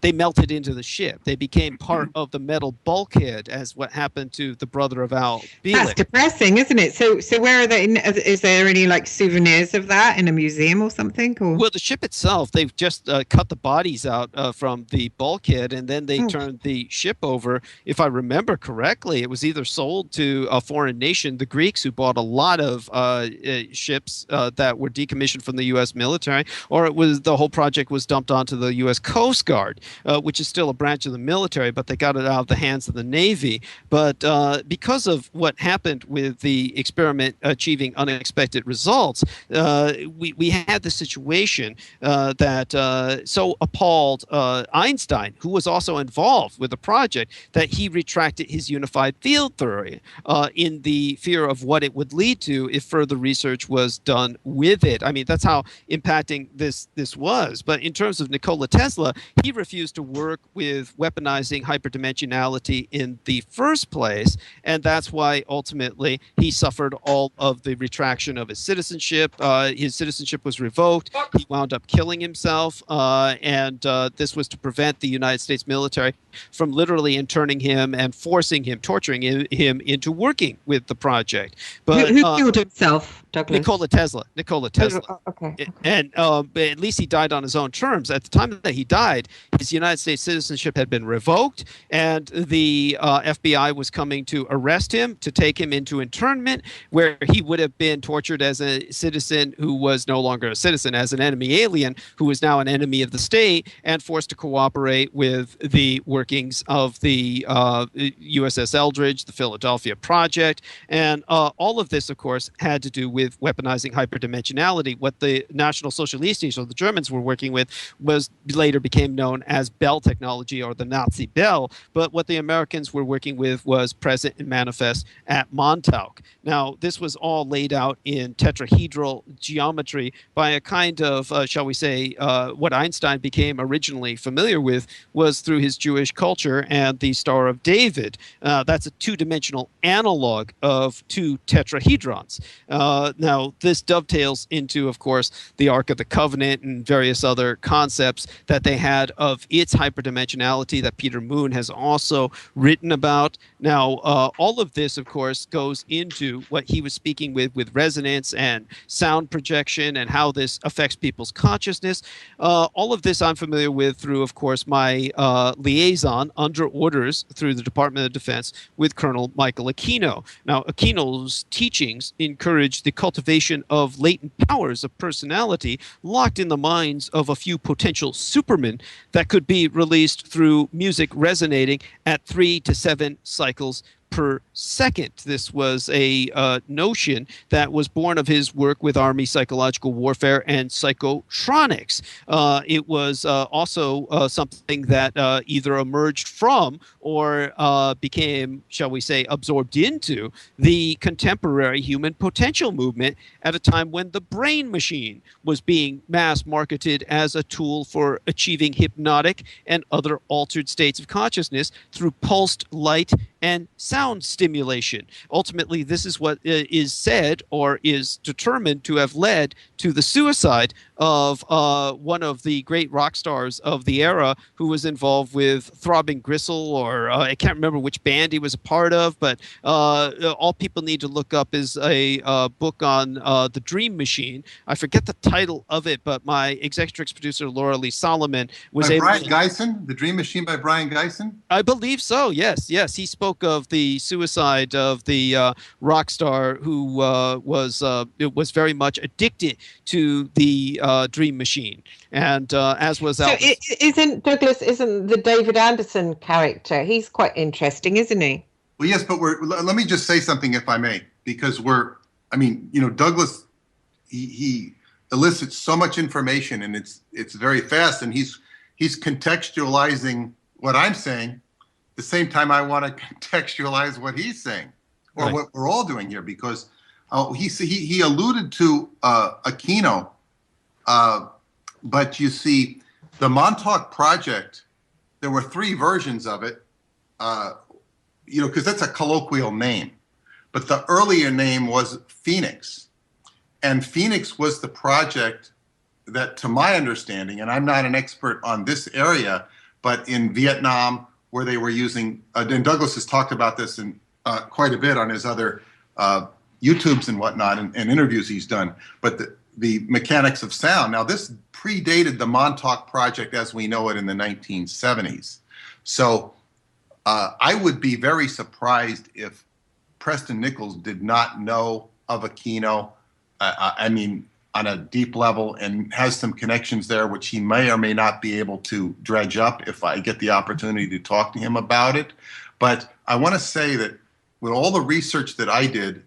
they melted into the ship. They became part of the metal bulkhead, as what happened to the brother of Al Bielek. That's depressing, isn't it? So where are they? Is there any like souvenirs of that in a museum or something? Or? Well, the ship itself, they've just cut the bodies out from the bulkhead, and then they turned the ship over. If I remember correctly, it was either sold to a foreign nation, the Greeks, who bought a lot of ships that were decommissioned from the U.S. military, or it was the whole project was dumped onto the U.S. Coast Guard, which is still a branch of the military, but they got it out of the hands of the Navy. But because of what happened with the experiment achieving unexpected results, we had the situation that so appalled Einstein, who was also involved with the project, that he retracted his unified field theory in the fear of what it would lead to if further research was done with it. I mean, that's how impacting this was. But in terms of Nikola Tesla, he refused to work with weaponizing hyperdimensionality in the first place, and that's why ultimately he suffered all of the retraction of his citizenship. His citizenship was revoked. He wound up killing himself, and this was to prevent the United States military from literally interning him and forcing him, torturing him into working with the project. But who killed himself, Douglas? Nikola Tesla. Oh, okay. And but at least he died on his own terms. At the time that he died, his United States citizenship had been revoked, and the FBI was coming to arrest him, to take him into internment, where he would have been tortured as a citizen who was no longer a citizen, as an enemy alien who was now an enemy of the state, and forced to cooperate with the workings of the USS Eldridge, the Philadelphia Project. And all of this, of course, had to do with weaponizing hyperdimensionality. What the National Socialistes, or the Germans, were working with was later became known as Bell technology, or the Nazi Bell. But what the Americans were working with was present and manifest at Montauk. Now, this was all laid out in tetrahedral geometry by a kind of, shall we say, what Einstein became originally familiar with was through his Jewish culture and the Star of David. That's a two-dimensional analog of two tetrahedrons. now this dovetails into, of course, the Ark of the Covenant and various other concepts that they had of its hyperdimensionality that Peter Moon has also written about. Now, all of this, of course, goes into what he was speaking with resonance and sound projection and how this affects people's consciousness. All of this I'm familiar with through, of course, my liaison under orders through the Department of Defense with Colonel Michael Aquino. Now, Aquino's teachings encourage the cultivation of latent powers of personality locked in the minds of a few potential supermen that could be released through music resonating at 3 to 7 cycles per second. This was a notion that was born of his work with Army psychological warfare and psychotronics. It was also something that either emerged from or became, shall we say, absorbed into the contemporary human potential movement at a time when the brain machine was being mass marketed as a tool for achieving hypnotic and other altered states of consciousness through pulsed light and sound stimulation. Ultimately, this is what is said or is determined to have led to the suicide of one of the great rock stars of the era who was involved with Throbbing Gristle, or I can't remember which band he was a part of, but all people need to look up is a book on the Dream Machine. I forget the title of it, but my executrix producer, Laura Lee Solomon, was able Brian Geisen? The Dream Machine by Brian Geisen? I believe so, yes. He spoke of the suicide of the rock star who was very much addicted to the Dream Machine, and as was Elvis. Isn't the David Anderson character? He's quite interesting, isn't he? Well, yes, but let me just say something, if I may, because Douglas, he elicits so much information, and it's very fast, and he's contextualizing what I'm saying. The same time, I want to contextualize what he's saying, or right, what we're all doing here, because he alluded to Aquino, but you see, the Montauk Project, there were 3 versions of it, because that's a colloquial name, but the earlier name was Phoenix, and Phoenix was the project that, to my understanding, and I'm not an expert on this area, but in Vietnam, where they were using, and Douglas has talked about this in quite a bit on his other YouTubes and whatnot, and interviews he's done, but the mechanics of sound. Now, this predated the Montauk Project as we know it in the 1970s. So I would be very surprised if Preston Nichols did not know of Aquino, on a deep level, and has some connections there, which he may or may not be able to dredge up if I get the opportunity to talk to him about it. But I want to say that with all the research that I did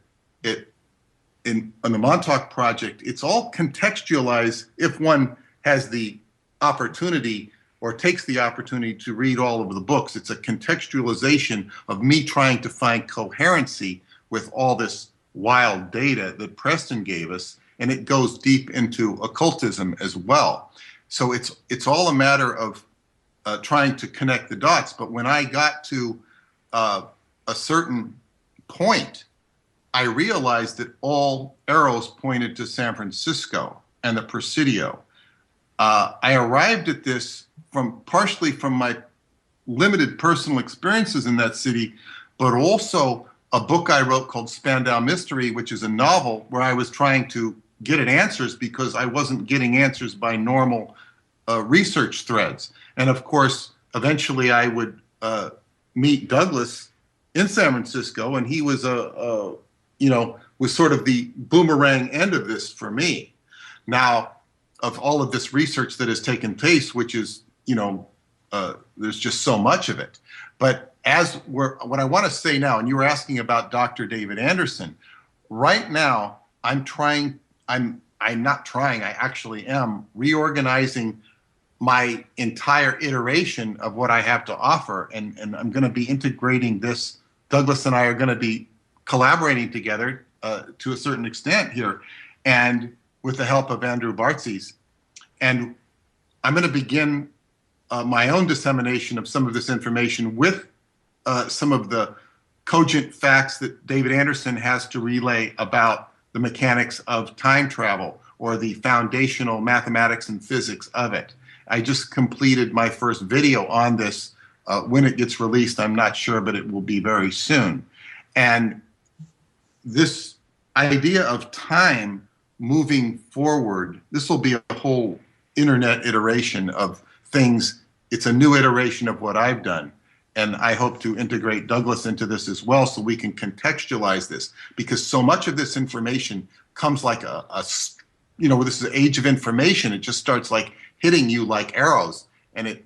on the Montauk Project, it's all contextualized if one has the opportunity or takes the opportunity to read all of the books. It's a contextualization of me trying to find coherency with all this wild data that Preston gave us, and it goes deep into occultism as well. So it's all a matter of trying to connect the dots. But when I got to a certain point, I realized that all arrows pointed to San Francisco and the Presidio. I arrived at this partially from my limited personal experiences in that city, but also a book I wrote called Spandau Mystery, which is a novel where I was trying to get at answers because I wasn't getting answers by normal research threads. And of course, eventually I would meet Douglas in San Francisco, and he was was sort of the boomerang end of this for me. Now, of all of this research that has taken place, which is, there's just so much of it. But what I want to say now, and you were asking about Dr. David Anderson, right now I actually am reorganizing my entire iteration of what I have to offer, and I'm going to be integrating this. Douglas and I are going to be collaborating together to a certain extent here, and with the help of Andrew Bartzies. And I'm going to begin my own dissemination of some of this information with some of the cogent facts that David Anderson has to relay about the mechanics of time travel or the foundational mathematics and physics of it. I just completed my first video on this. When it gets released, I'm not sure, but it will be very soon. And this idea of time moving forward, this will be a whole internet iteration of things. It's a new iteration of what I've done. And I hope to integrate Douglas into this as well so we can contextualize this, because so much of this information comes like this is the age of information. It just starts like hitting you like arrows. And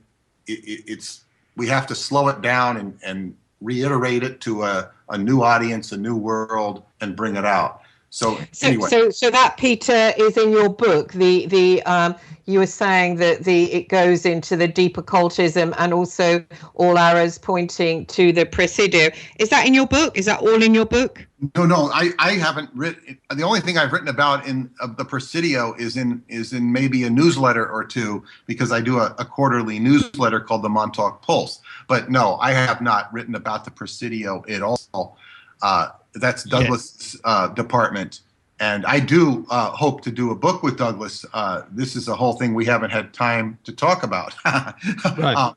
we have to slow it down and reiterate it to a new audience, a new world, and bring it out. So anyway. So that, Peter, is in your book. You were saying that it goes into the deep occultism and also all arrows pointing to the Presidio. Is that in your book? Is that all in your book? No, I haven't written. The only thing I've written about of the Presidio is in maybe a newsletter or two, because I do a quarterly newsletter called the Montauk Pulse. But no, I have not written about the Presidio at all. That's Douglas' department. And I do hope to do a book with Douglas. This is a whole thing we haven't had time to talk about. Right.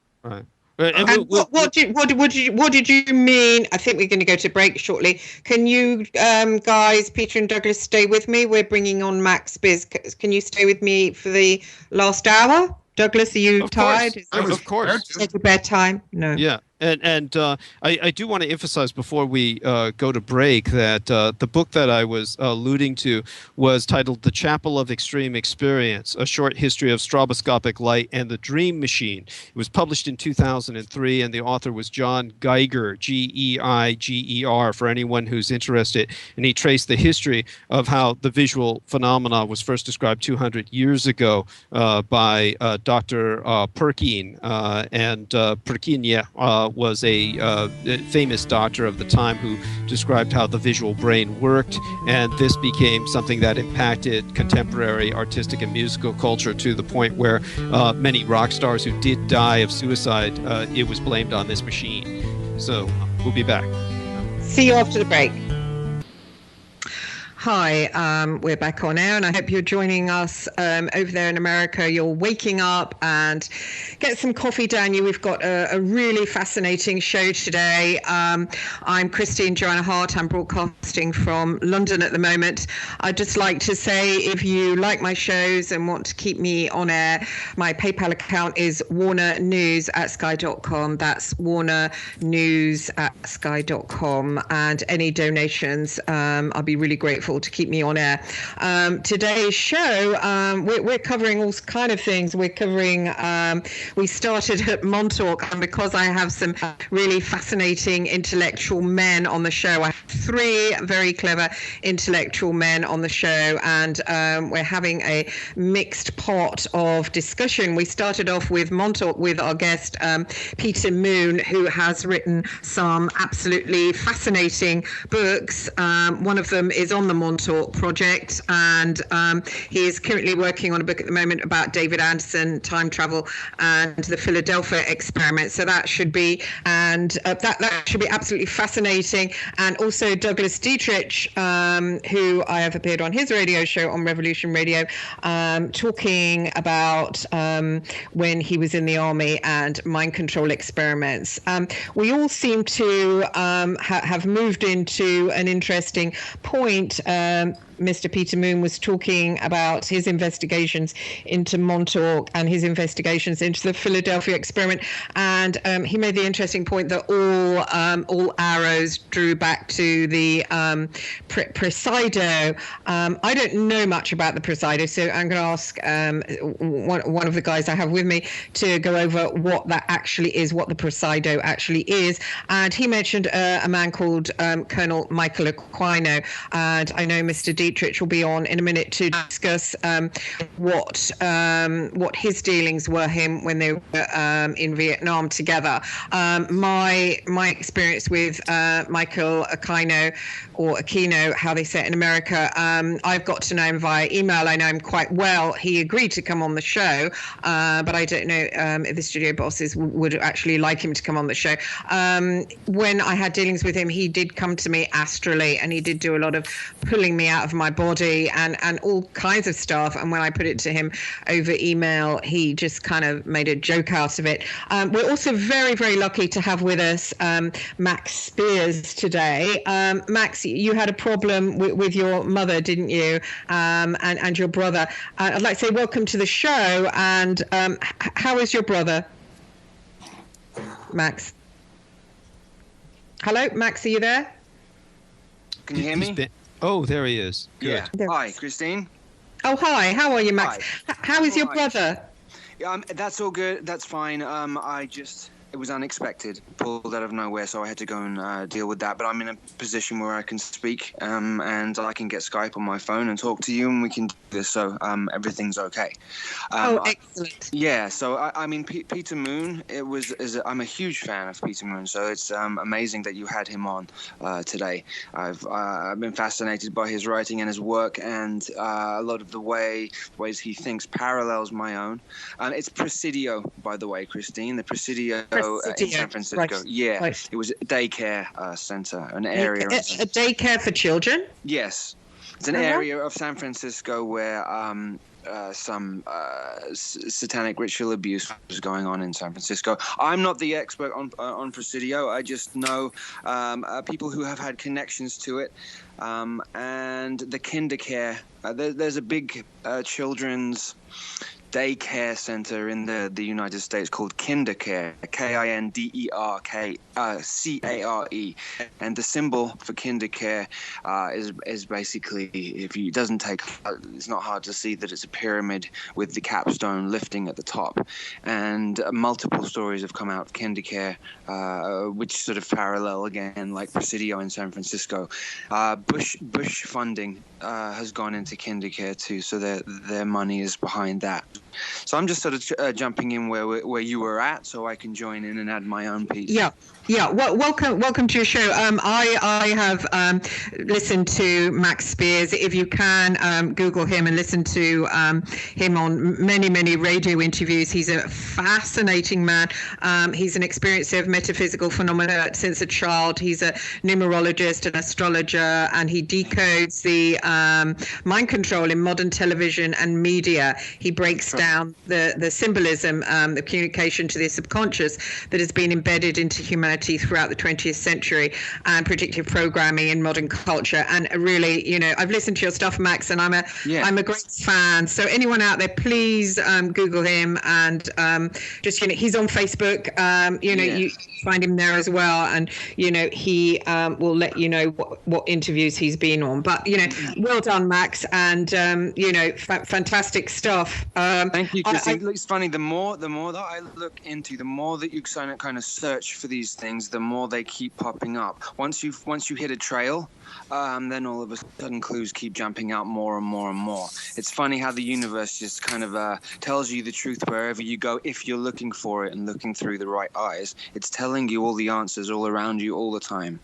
Right. And what did you mean? I think we're going to go to break shortly. Can you guys, Peter and Douglas, stay with me? We're bringing on Max Spiers. Can you stay with me for the last hour? Douglas, are you tired? Of course. Is it bedtime? No. Yeah. And I do want to emphasize before we go to break that the book that I was alluding to was titled The Chapel of Extreme Experience, A Short History of Stroboscopic Light and the Dream Machine. It was published in 2003, and the author was John Geiger, Geiger, for anyone who's interested. And he traced the history of how the visual phenomena was first described 200 years ago by Dr. Perkin. And Perkin, was a famous doctor of the time who described how the visual brain worked, and this became something that impacted contemporary artistic and musical culture to the point where many rock stars who did die of suicide, it was blamed on this machine. So we'll be back. See you after the break. Hi, we're back on air, and I hope you're joining us over there in America. You're waking up and get some coffee down you. We've got a really fascinating show today. I'm Joanna Hart. I'm broadcasting from London at the moment. I'd just like to say, if you like my shows and want to keep me on air, my PayPal account is warnernews@sky.com. That's warnernews@sky.com. And any donations, I'll be really grateful to keep me on air. Today's show, we're covering all kind of things. We're covering, we started at Montauk, and because I have some really fascinating intellectual men on the show, I have 3 very clever intellectual men on the show, and we're having a mixed pot of discussion. We started off with Montauk with our guest, Peter Moon, who has written some absolutely fascinating books. One of them is on the Montauk Project, and he is currently working on a book at the moment about David Anderson, time travel, and the Philadelphia experiment. So that should be, and that should be absolutely fascinating. And also Douglas Dietrich, who I have appeared on his radio show on Revolution Radio, talking about when he was in the army and mind control experiments. We all seem to have moved into an interesting point. Mr. Peter Moon was talking about his investigations into Montauk and his investigations into the Philadelphia experiment, and he made the interesting point that all arrows drew back to the Presidio. I don't know much about the Presidio, so I'm going to ask one of the guys I have with me to go over what that actually is, what the Presidio actually is. And he mentioned a man called Colonel Michael Aquino, and I know Mr. Dietrich will be on in a minute to discuss what his dealings were when they were in Vietnam together. My experience with Michael Aquino, or Aquino, how they say it in America, I've got to know him via email. I know him quite well. He agreed to come on the show, but I don't know if the studio bosses would actually like him to come on the show. When I had dealings with him, he did come to me astrally, and he did do a lot of pulling me out of my body and all kinds of stuff. And when I put it to him over email, he just kind of made a joke out of it. We're also very, very lucky to have with us Max Spiers today. Max, you had a problem with your mother, didn't you? And your brother. I'd like to say welcome to the show. And how is your brother, Max? Hello, Max, are you there? Can you hear me? Oh, there he is. Good. Yeah. Hi, Christine. Oh, hi. How are you, Max? Hi. How is your brother? That's all good. That's fine. It was unexpected, pulled out of nowhere, so I had to go and deal with that. But I'm in a position where I can speak, and I can get Skype on my phone and talk to you, and we can do this. So everything's okay. Excellent. So I mean, Peter Moon. I'm a huge fan of Peter Moon, so it's amazing that you had him on today. I've been fascinated by his writing and his work, and a lot of the ways he thinks parallels my own. It's Presidio, by the way, Christine. The Presidio. In San Francisco, right. Right. It was a daycare center, an area. A daycare for children? Yes, it's an area of San Francisco where some satanic ritual abuse was going on in San Francisco. I'm not the expert on Presidio. I just know people who have had connections to it, and the Kindercare. There's a big children's daycare center in the United States called Kindercare, Kinderkcare, and the symbol for Kindercare is basically, it's not hard to see that it's a pyramid with the capstone lifting at the top, and multiple stories have come out of Kinderkare, which sort of parallel again like Presidio in San Francisco. Bush funding has gone into Kinderkare too, so their money is behind that. So I'm just sort of jumping in where you were at, so I can join in and add my own piece. Yeah. Well, welcome to your show. I have listened to Max Spiers. If you can, Google him and listen to him on many radio interviews. He's a fascinating man. He's an experiencer of metaphysical phenomena since a child. He's a numerologist, an astrologer, and he decodes the mind control in modern television and media. He breaks down the symbolism, the communication to the subconscious that has been embedded into humanity throughout the 20th century, and predictive programming in modern culture. And really, I've listened to your stuff, Max, and I'm a great fan. So anyone out there, please Google him, and just he's on Facebook. You find him there as well, and he will let you know what interviews he's been on. But well done, Max, and fantastic stuff. Thank you, Christine. It's funny. The more that I look into, the more that you kind of search for these things, the more they keep popping up. Once you hit a trail, then all of a sudden clues keep jumping out more and more and more. It's funny how the universe just kind of tells you the truth wherever you go, if you're looking for it and looking through the right eyes. It's telling you all the answers all around you all the time.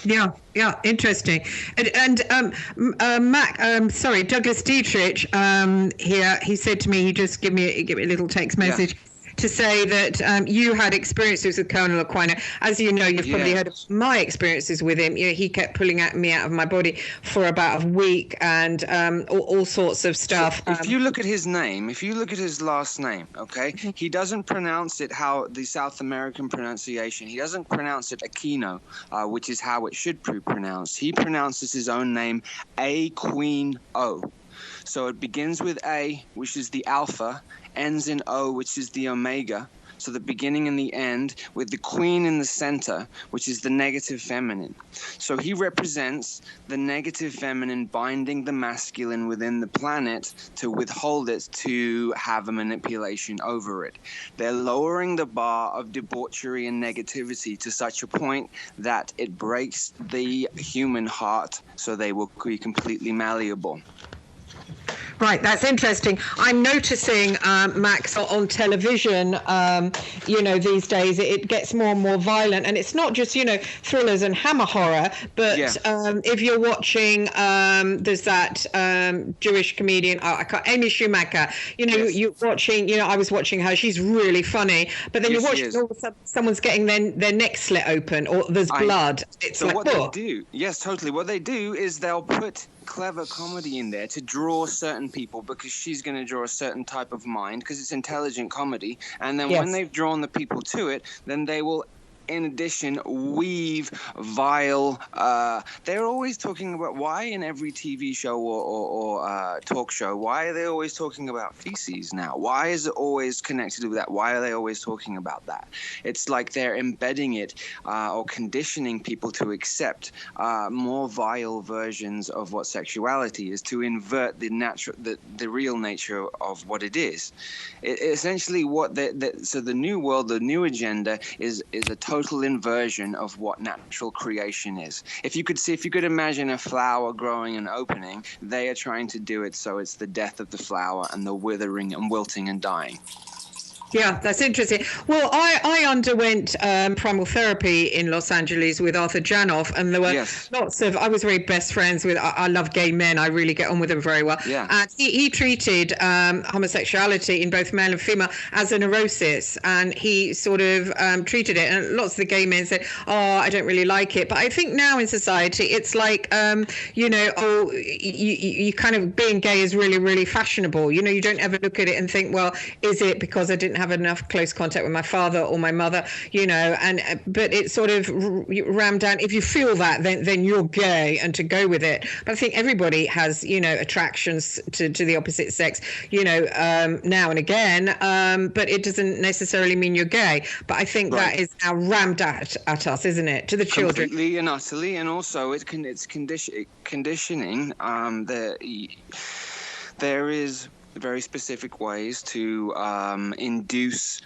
Yeah, interesting. And Douglas Dietrich here, he said to me, he just give me a little text message. Yeah. To say that you had experiences with Colonel Aquino. As you know, you've probably heard of my experiences with him. He kept pulling me out of my body for about a week, and all sorts of stuff. If you look at his name, if you look at his last name, okay, he doesn't pronounce it how the South American pronunciation. He doesn't pronounce it Aquino, which is how it should be pronounced. He pronounces his own name Aquino. So it begins with A, which is the alpha, ends in O, which is the omega. So the beginning and the end, with the queen in the center, which is the negative feminine. So he represents the negative feminine binding the masculine within the planet to withhold it, to have a manipulation over it. They're lowering the bar of debauchery and negativity to such a point that it breaks the human heart, so they will be completely malleable. Right, that's interesting. I'm noticing, Max, on television, these days it gets more and more violent, and it's not just, thrillers and hammer horror, but if you're watching, there's that Jewish comedian, Amy Schumacher, you're watching, I was watching her, she's really funny, but then you're watching all of a sudden someone's getting their neck slit open, or there's blood. It's so like, what they do, yes, totally. What they do is they'll put clever comedy in there to draw certain people, because she's going to draw a certain type of mind, because it's intelligent comedy. And then when they've drawn the people to it, then they will, in addition, weave vile. They're always talking about, why in every TV show or talk show, why are they always talking about feces now? Why is it always connected with that? Why are they always talking about that? It's like they're embedding it or conditioning people to accept more vile versions of what sexuality is, to invert the real nature of what it is. Essentially, so the new world, the new agenda is a total inversion of what natural creation is. If you could imagine a flower growing and opening, they are trying to do it so it's the death of the flower and the withering and wilting and dying. Yeah, that's interesting. Well, I underwent primal therapy in Los Angeles with Arthur Janoff, and there were lots of. I was very best friends with. I love gay men. I really get on with them very well. Yeah. And he treated homosexuality in both male and female as a neurosis, and he sort of treated it. And lots of the gay men said, "Oh, I don't really like it." But I think now in society, it's like, you kind of being gay is really, really fashionable. You know, you don't ever look at it and think, well, is it because I didn't have enough close contact with my father or my mother, but it's sort of rammed down. If you feel that, then you're gay, and to go with it. But I think everybody has, attractions to the opposite sex, now and again, but it doesn't necessarily mean you're gay. But I think that is now rammed at us, isn't it, to the children? Completely and utterly, and also it's conditioning. There is very specific ways to induce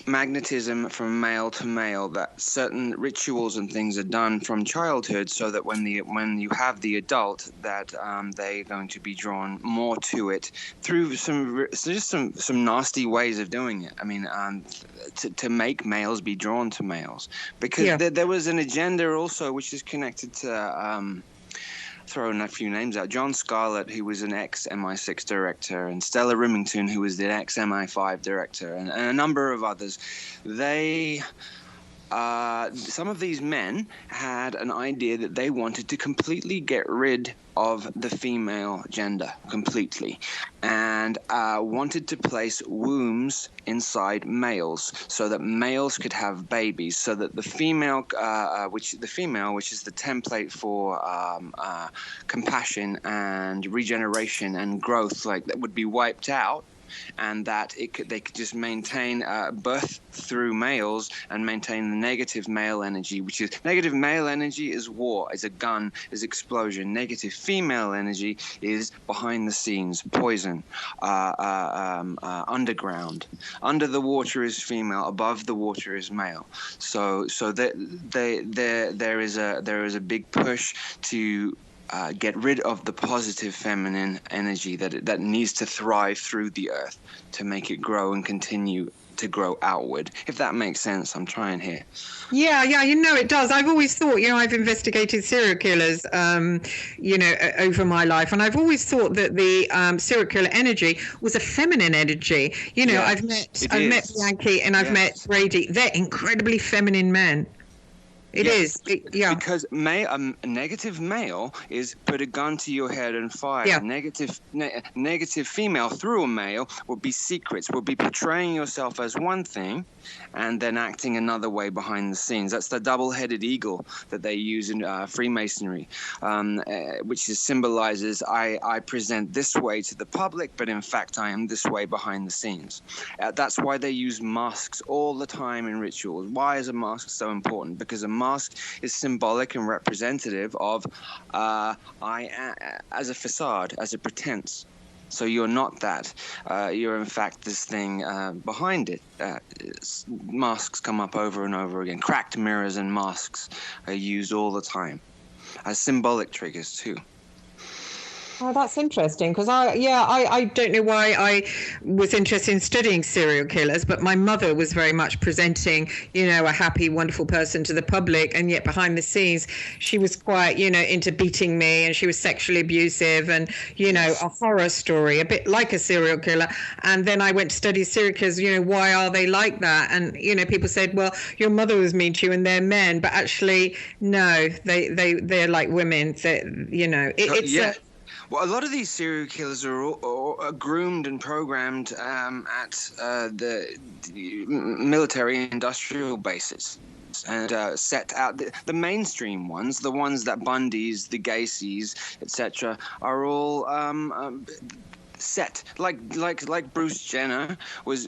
magnetism from male to male, that certain rituals and things are done from childhood, so that when you have the adult, that they're going to be drawn more to it through some nasty ways of doing it. I mean, to make males be drawn to males, because there was an agenda also which is connected to throwing a few names out. John Scarlett, who was an ex-MI6 director, and Stella Rimington, who was the ex-MI5 director, and a number of others. Some of these men had an idea that they wanted to completely get rid of the female gender completely, and wanted to place wombs inside males so that males could have babies, so that the female, which is the template for compassion and regeneration and growth, like that would be wiped out, and that they could just maintain birth through males and maintain the negative male energy, which is negative male energy is war, is a gun, is explosion. Negative female energy is behind the scenes, poison, underground. Under the water is female, above the water is male. So there is a big push to get rid of the positive feminine energy that needs to thrive through the earth to make it grow and continue to grow outward. If that makes sense, I'm trying here. Yeah, it does. I've always thought, I've investigated serial killers, over my life, and I've always thought that the serial killer energy was a feminine energy. I've met Bianchi and I've met Brady. They're incredibly feminine men. It is. Because negative male is put a gun to your head and fire. Yeah. Negative female through a male would be secrets, would be portraying yourself as one thing and then acting another way behind the scenes. That's the double-headed eagle that they use in Freemasonry, which symbolizes I present this way to the public, but in fact I am this way behind the scenes. That's why they use masks all the time in rituals. Why is a mask so important? Because a mask is symbolic and representative of as a facade, as a pretense. So you're not that. You're in fact this thing behind it. Masks come up over and over again. Cracked mirrors and masks are used all the time as symbolic triggers too. Oh, that's interesting because I don't know why I was interested in studying serial killers, but my mother was very much presenting, a happy, wonderful person to the public, and yet behind the scenes, she was quite, into beating me, and she was sexually abusive, and a horror story, a bit like a serial killer. And then I went to study serial killers. Why are they like that? And people said, well, your mother was mean to you, and they're men, but actually, no, they're like women. It's Well, a lot of these serial killers are groomed and programmed at the military-industrial bases. And set out the mainstream ones, the ones that Bundys, the Gacy's, etc., are all set like Bruce Jenner was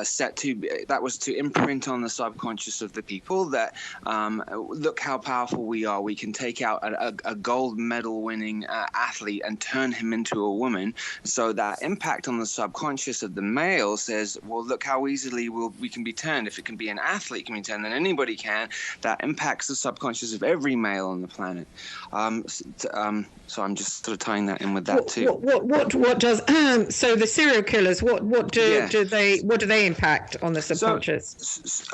set to. That was to imprint on the subconscious of the people that look how powerful we are. We can take out a gold medal winning athlete and turn him into a woman. So that impact on the subconscious of the male says, well, look how easily we can be turned. If it can be an athlete can be turned, then anybody can. That impacts the subconscious of every male on the planet. So I'm just sort of tying that in with that too. What does so the serial killers? What do they impact on the subconscious?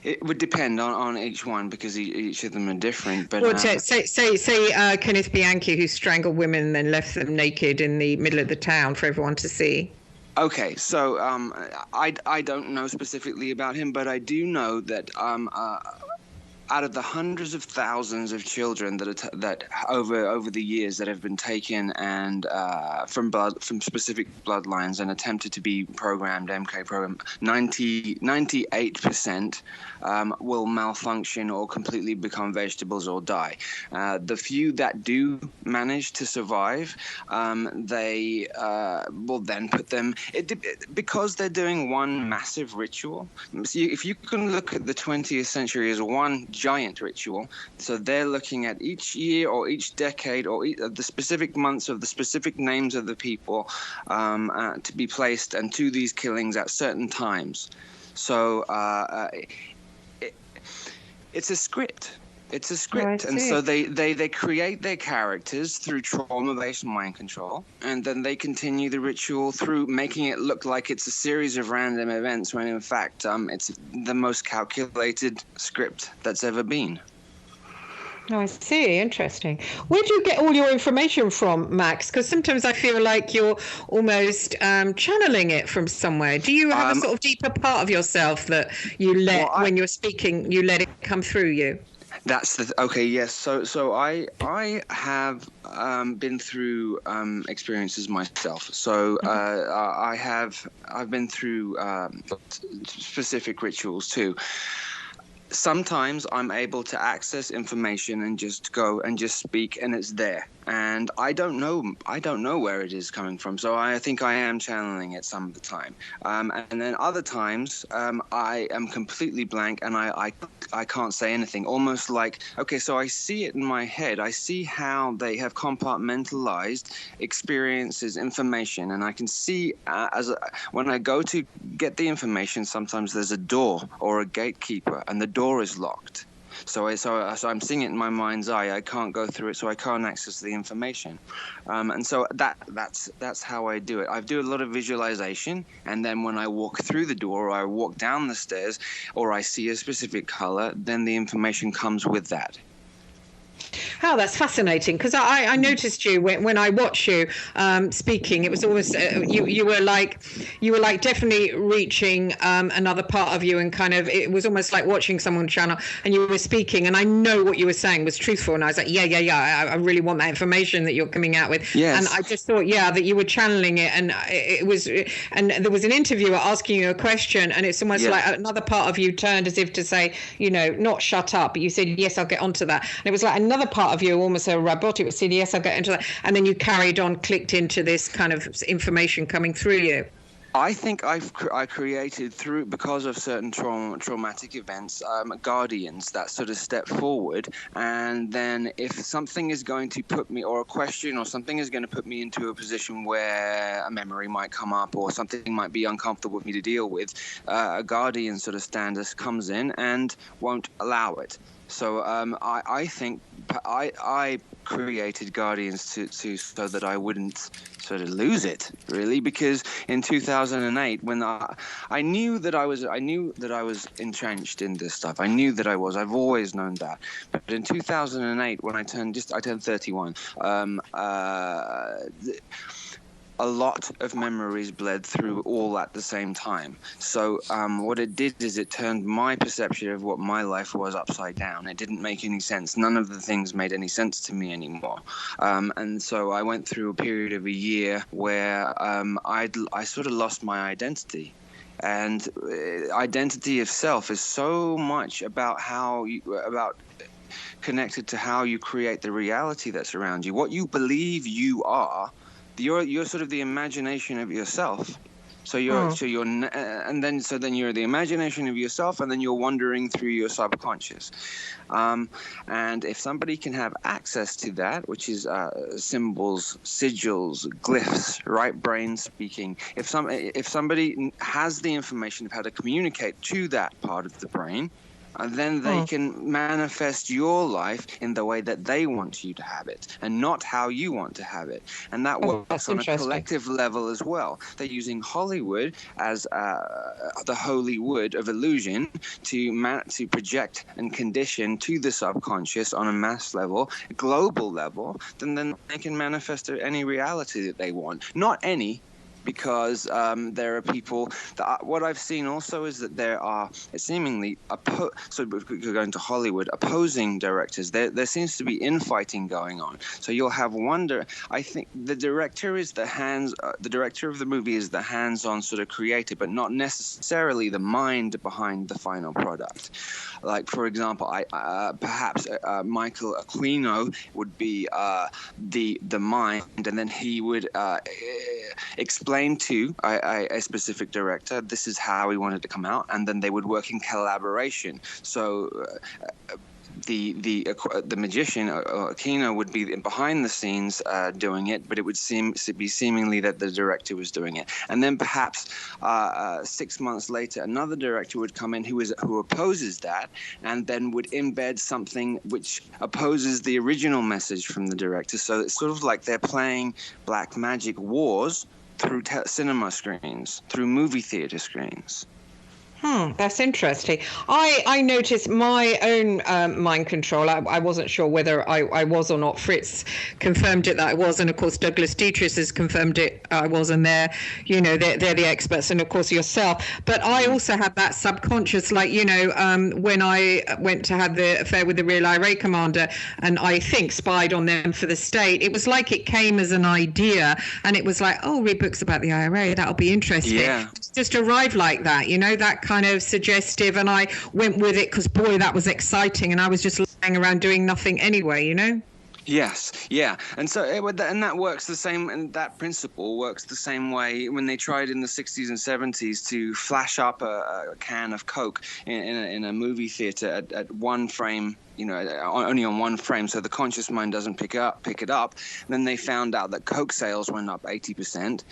It would depend on each one because each of them are different. But say Kenneth Bianchi, who strangled women and then left them naked in the middle of the town for everyone to see. Okay, so I don't know specifically about him, but I do know that out of the hundreds of thousands of children that over the years that have been taken and from specific bloodlines and attempted to be programmed, MK program, 98% will malfunction or completely become vegetables or die. The few that do manage to survive, they will then put them because they're doing one massive ritual. So if you can look at the 20th century as one giant ritual, so they're looking at each year or each decade or the specific months of the specific names of the people to be placed and to these killings at certain times. So it's a script. It's a script, and so they create their characters through trauma-based mind control, and then they continue the ritual through making it look like it's a series of random events when in fact it's the most calculated script that's ever been. Oh, I see. Interesting. Where do you get all your information from, Max? Because sometimes I feel like you're almost channeling it from somewhere. Do you have a sort of deeper part of yourself that you when you're speaking, you let it come through you? That's okay. Yes. So I have been through experiences myself. So I've been through specific rituals too. Sometimes I'm able to access information and just go and just speak, and it's there. And I don't know where it is coming from. So I think I am channeling it some of the time. And then other times I am completely blank and I can't say anything. Almost like, okay, so I see it in my head. I see how they have compartmentalized experiences, information, and I can see when I go to get the information, sometimes there's a door or a gatekeeper, and the door is locked. So I'm seeing it in my mind's eye. I can't go through it, so I can't access the information. And so that's how I do it. I do a lot of visualization, and then when I walk through the door, or I walk down the stairs, or I see a specific color, then the information comes with that. Oh, that's fascinating, because I noticed you when I watched you speaking. It was always you were like definitely reaching another part of you, and kind of it was almost like watching someone channel, and you were speaking, and I know what you were saying was truthful, and I was like, yeah, I really want that information that you're coming out with. Yes. And I just thought, that you were channeling it, and it was, and there was an interviewer asking you a question, and it's almost like another part of you turned as if to say, not shut up, but you said, yes, I'll get onto that, and it was like another part of you, almost a robotic, said, yes, I'll get into that, and then you carried on, clicked into this kind of information coming through you. I think I created because of certain traumatic events, guardians that sort of step forward, and then if something is going to put me, or a question or something is going to put me into a position where a memory might come up or something might be uncomfortable with me to deal with, a guardian sort of comes in and won't allow it. So I think I created Guardians so that I wouldn't sort of lose it, really, because in 2008, when I knew that I was entrenched in this stuff. I knew that I was. I've always known that. But in 2008, when I turned 31. A lot of memories bled through all at the same time. So what it did is it turned my perception of what my life was upside down. It didn't make any sense. None of the things made any sense to me anymore. And so I went through a period of a year where I sort of lost my identity. And identity of self is so much about connected to how you create the reality that's around you. What you believe you are, you're sort of the imagination of yourself. So you're and then you're the imagination of yourself, and then you're wandering through your subconscious. And if somebody can have access to that, which is symbols, sigils, glyphs, right brain speaking. If somebody has the information of how to communicate to that part of the brain, then they can manifest your life in the way that they want you to have it, and not how you want to have it. And that works on a collective level as well. They're using Hollywood as the holy wood of illusion to project and condition to the subconscious on a mass level, a global level. Then they can manifest any reality that they want. Not any. Because there are people what I've seen also is that there are seemingly so going to Hollywood, opposing directors. There seems to be infighting going on. So you'll have I think the director of the movie is the hands-on sort of creator, but not necessarily the mind behind the final product. Like, for example, perhaps Michael Aquino would be the mind, and then he would explain to a specific director, this is how we wanted to come out, and then they would work in collaboration. So the magician Aquino would be behind the scenes doing it, but it would be seemingly that the director was doing it. And then perhaps 6 months later, another director would come in who opposes that, and then would embed something which opposes the original message from the director. So it's sort of like they're playing black magic wars through cinema screens, through movie theater screens. That's interesting. I noticed my own mind control. I wasn't sure whether I was or not. Fritz confirmed it that I was, and of course Douglas Dietrich has confirmed it I was, and they're the experts, and of course yourself. But I also had that subconscious, like, when I went to have the affair with the real IRA commander, and I think spied on them for the state. It was like it came as an idea, and it was like, oh, read books about the IRA, that'll be interesting. Yeah. It just arrived like that, that kind of suggestive, and I went with it because, boy, that was exciting, and I was just lying around doing nothing anyway. Yes, yeah, and so that works the same, and that principle works the same way when they tried in the 60s and 70s to flash up a can of Coke in a movie theater at one frame. Only on one frame, so the conscious mind doesn't pick it up. Then they found out that Coke sales went up 80%.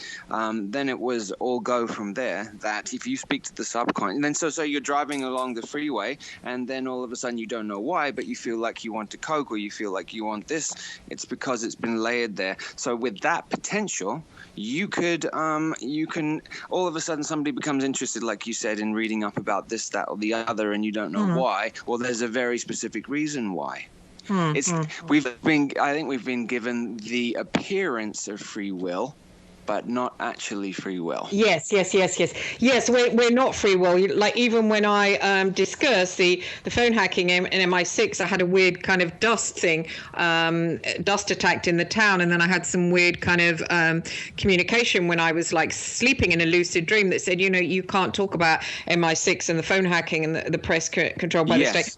Then it was all go from there. That if you speak to the subconscious, then so you're driving along the freeway, and then all of a sudden you don't know why, but you feel like you want a Coke, or you feel like you want this. It's because it's been layered there. So with that potential, you can all of a sudden somebody becomes interested, like you said, in reading up about this, that, or the other, and you don't know why. Well, there's a very specific reason why. I think we've been given the appearance of free will, but not actually free will. Yes, we're not free will. Like, even when I discussed the phone hacking in MI6, I had a weird kind of dust attack in the town, and then I had some weird kind of communication when I was like sleeping in a lucid dream that said, you can't talk about MI6 and the phone hacking and the press controlled by the state.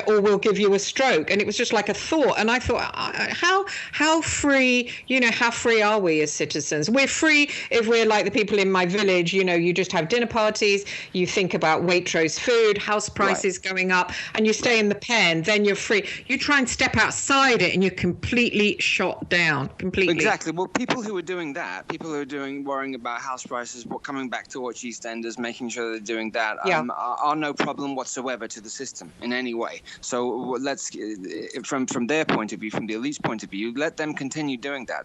Or we'll give you a stroke. And it was just like a thought. And I thought, how free, how free are we as citizens? We're free if we're like the people in my village, you just have dinner parties, you think about Waitrose food, house prices going up, and you stay in the pen, then you're free. You try and step outside it and you're completely shot down, completely. Exactly. Well, people who are doing that, worrying about house prices, coming back to watch EastEnders, making sure they're doing that, are no problem whatsoever to the system in any way. way. So let's, from their point of view, from the elite's point of view, let them continue doing that.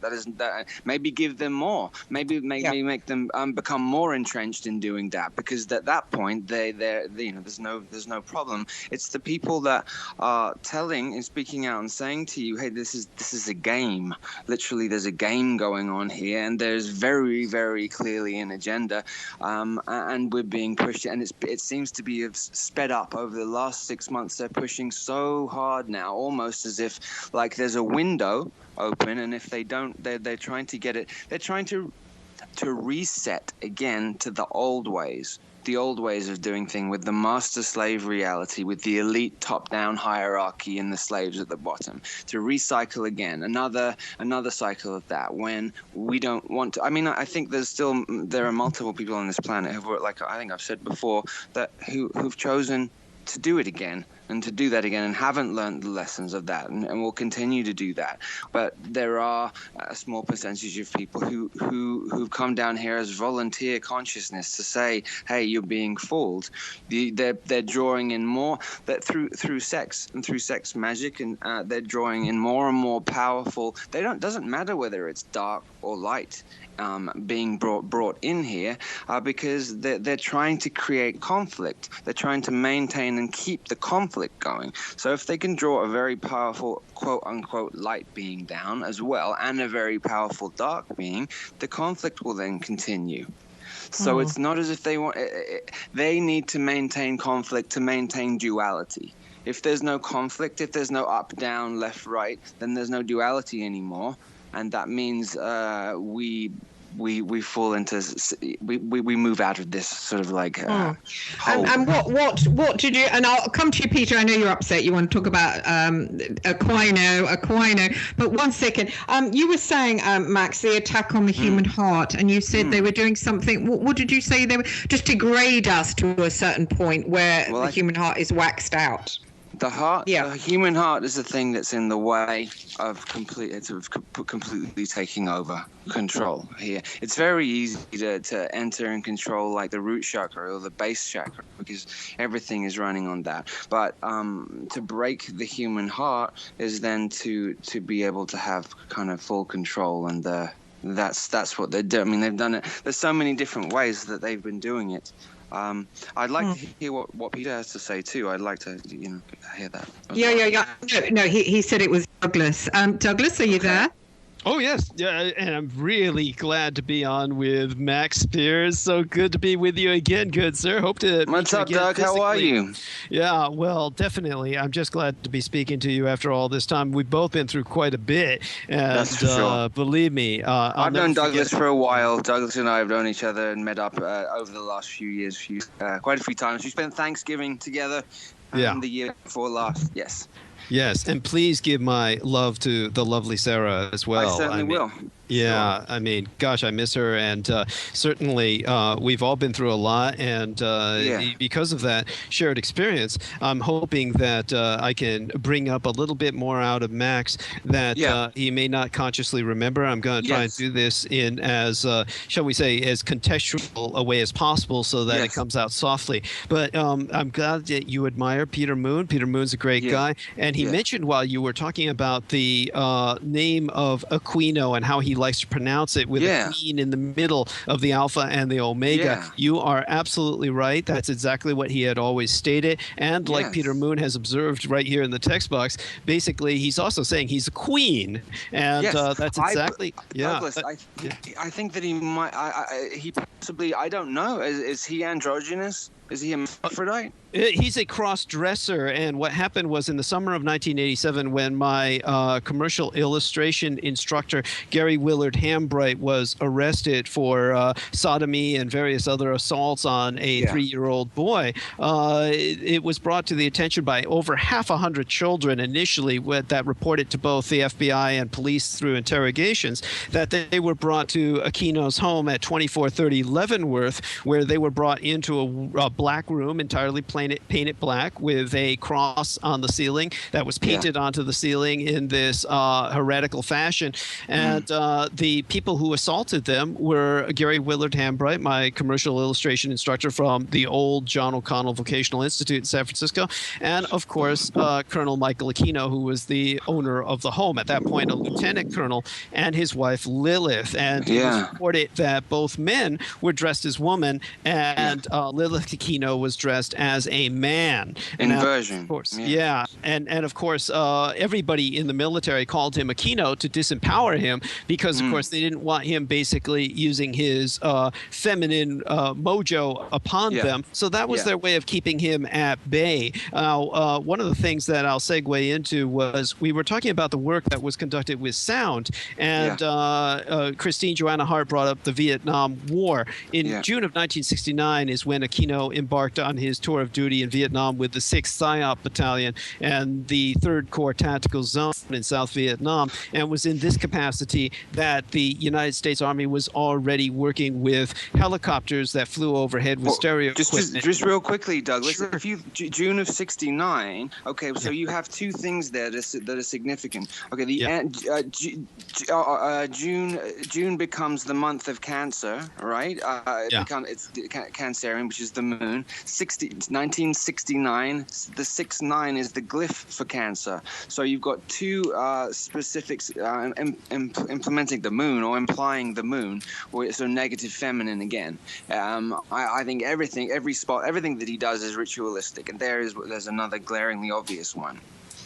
Maybe give them more. Maybe make them become more entrenched in doing that, because at that point they're there's no problem. It's the people that are telling and speaking out and saying to you, hey, this is a game. Literally, there's a game going on here, and there's very, very clearly an agenda, and we're being pushed, and it seems to be sped up over the last 6 months. They're pushing so hard now, almost as if like there's a window open, and if they don't, they're trying to get it. They're trying to reset again to the old ways of doing things, with the master slave reality, with the elite top-down hierarchy and the slaves at the bottom, to recycle again another cycle of that, when we don't want to. I mean, I think there are multiple people on this planet who, like I think I've said before, that who've chosen to do it again, and to do that again, and haven't learned the lessons of that, and will continue to do that. But there are a small percentage of people who've come down here as volunteer consciousness to say, hey, you're being fooled. They're drawing in more, that through sex and through sex magic, and they're drawing in more and more powerful. Doesn't matter whether it's dark or light. Being brought in here, because they're trying to create conflict. They're trying to maintain and keep the conflict going. So if they can draw a very powerful quote-unquote light being down as well, and a very powerful dark being, the conflict will then continue. So it's not as if they need to maintain conflict to maintain duality. If there's no conflict, if there's no up, down, left, right, then there's no duality anymore. And that means we fall into we move out of this sort of like hole. And what did you? And I'll come to you, Peter. I know you're upset. You want to talk about Aquino. But one second, you were saying, Max, the attack on the human heart, and you said they were doing something. What did you say? They were just degrade us to a certain point where the human heart is waxed out. The heart, the human heart, is the thing that's in the way of completely taking over control here. It's very easy to enter and control like the root chakra or the base chakra, because everything is running on that. But to break the human heart is then to be able to have kind of full control, and that's what they're doing. I mean, they've done it. There's so many different ways that they've been doing it. I'd like to hear what Peter has to say too. I'd like to, hear that. Yeah. No, he said it was Douglas. Douglas, are you there? Oh, yes. Yeah, and I'm really glad to be on with Max Spiers. So good to be with you again, good sir. Hope to What's up, Doug? How are you? Yeah, well, definitely. I'm just glad to be speaking to you after all this time. We've both been through quite a bit. And that's for sure. Believe me. I've known Douglas for a while. Douglas and I have known each other and met up over the last few years, quite a few times. We spent Thanksgiving together the year before last. Yes, and please give my love to the lovely Sarah as well. I certainly will. Yeah, sure. I mean, gosh, I miss her, and certainly we've all been through a lot, and because of that shared experience, I'm hoping that I can bring up a little bit more out of Max that he may not consciously remember. I'm going to try and do this in as, shall we say, as contextual a way as possible so that it comes out softly. But I'm glad that you admire Peter Moon. Peter Moon's a great guy, and he mentioned while you were talking about the name of Aquino and how he likes to pronounce it with a queen in the middle of the alpha and the omega. You are absolutely right. That's exactly what he had always stated. And like Peter Moon has observed right here in the text box, basically he's also saying he's a queen. And that's exactly, Douglas, I think that he might, he possibly, I don't know, is he androgynous? Is he a hermaphrodite? He's a cross-dresser, and what happened was in the summer of 1987 when my commercial illustration instructor, Gary Willard Hambright, was arrested for sodomy and various other assaults on a 3-year-old boy, it was brought to the attention by over 600 children initially that reported to both the FBI and police through interrogations that they were brought to Aquino's home at 2430 Leavenworth, where they were brought into a black room, entirely painted black, with a cross on the ceiling that was painted onto the ceiling in this heretical fashion. And the people who assaulted them were Gary Willard Hambright, my commercial illustration instructor from the old John O'Connell Vocational Institute in San Francisco, and of course Colonel Michael Aquino, who was the owner of the home at that point, a lieutenant colonel, and his wife Lilith. And it was reported that both men were dressed as women, and Lilith Aquino was dressed as a man. Inversion. Of course, and of course everybody in the military called him Aquino to disempower him, because of course they didn't want him basically using his feminine mojo upon them. So that was their way of keeping him at bay. Now, one of the things that I'll segue into was we were talking about the work that was conducted with sound, and Christine Joanna Hart brought up the Vietnam War. In June of 1969 is when Aquino embarked on his tour of duty in Vietnam with the 6th PSYOP Battalion and the 3rd Corps Tactical Zone in South Vietnam, and was in this capacity that the United States Army was already working with helicopters that flew overhead with stereo equipment. Just real quickly, Douglas, if you June of '69, okay, so you have two things there that are significant. Okay, June becomes the month of Cancer, right? It's Cancerian, which is the moon. 1969, the 6-9 is the glyph for Cancer. So you've got two specifics implementing the moon or implying the moon, or so negative feminine again. I think everything that he does is ritualistic, and there's another glaringly obvious one.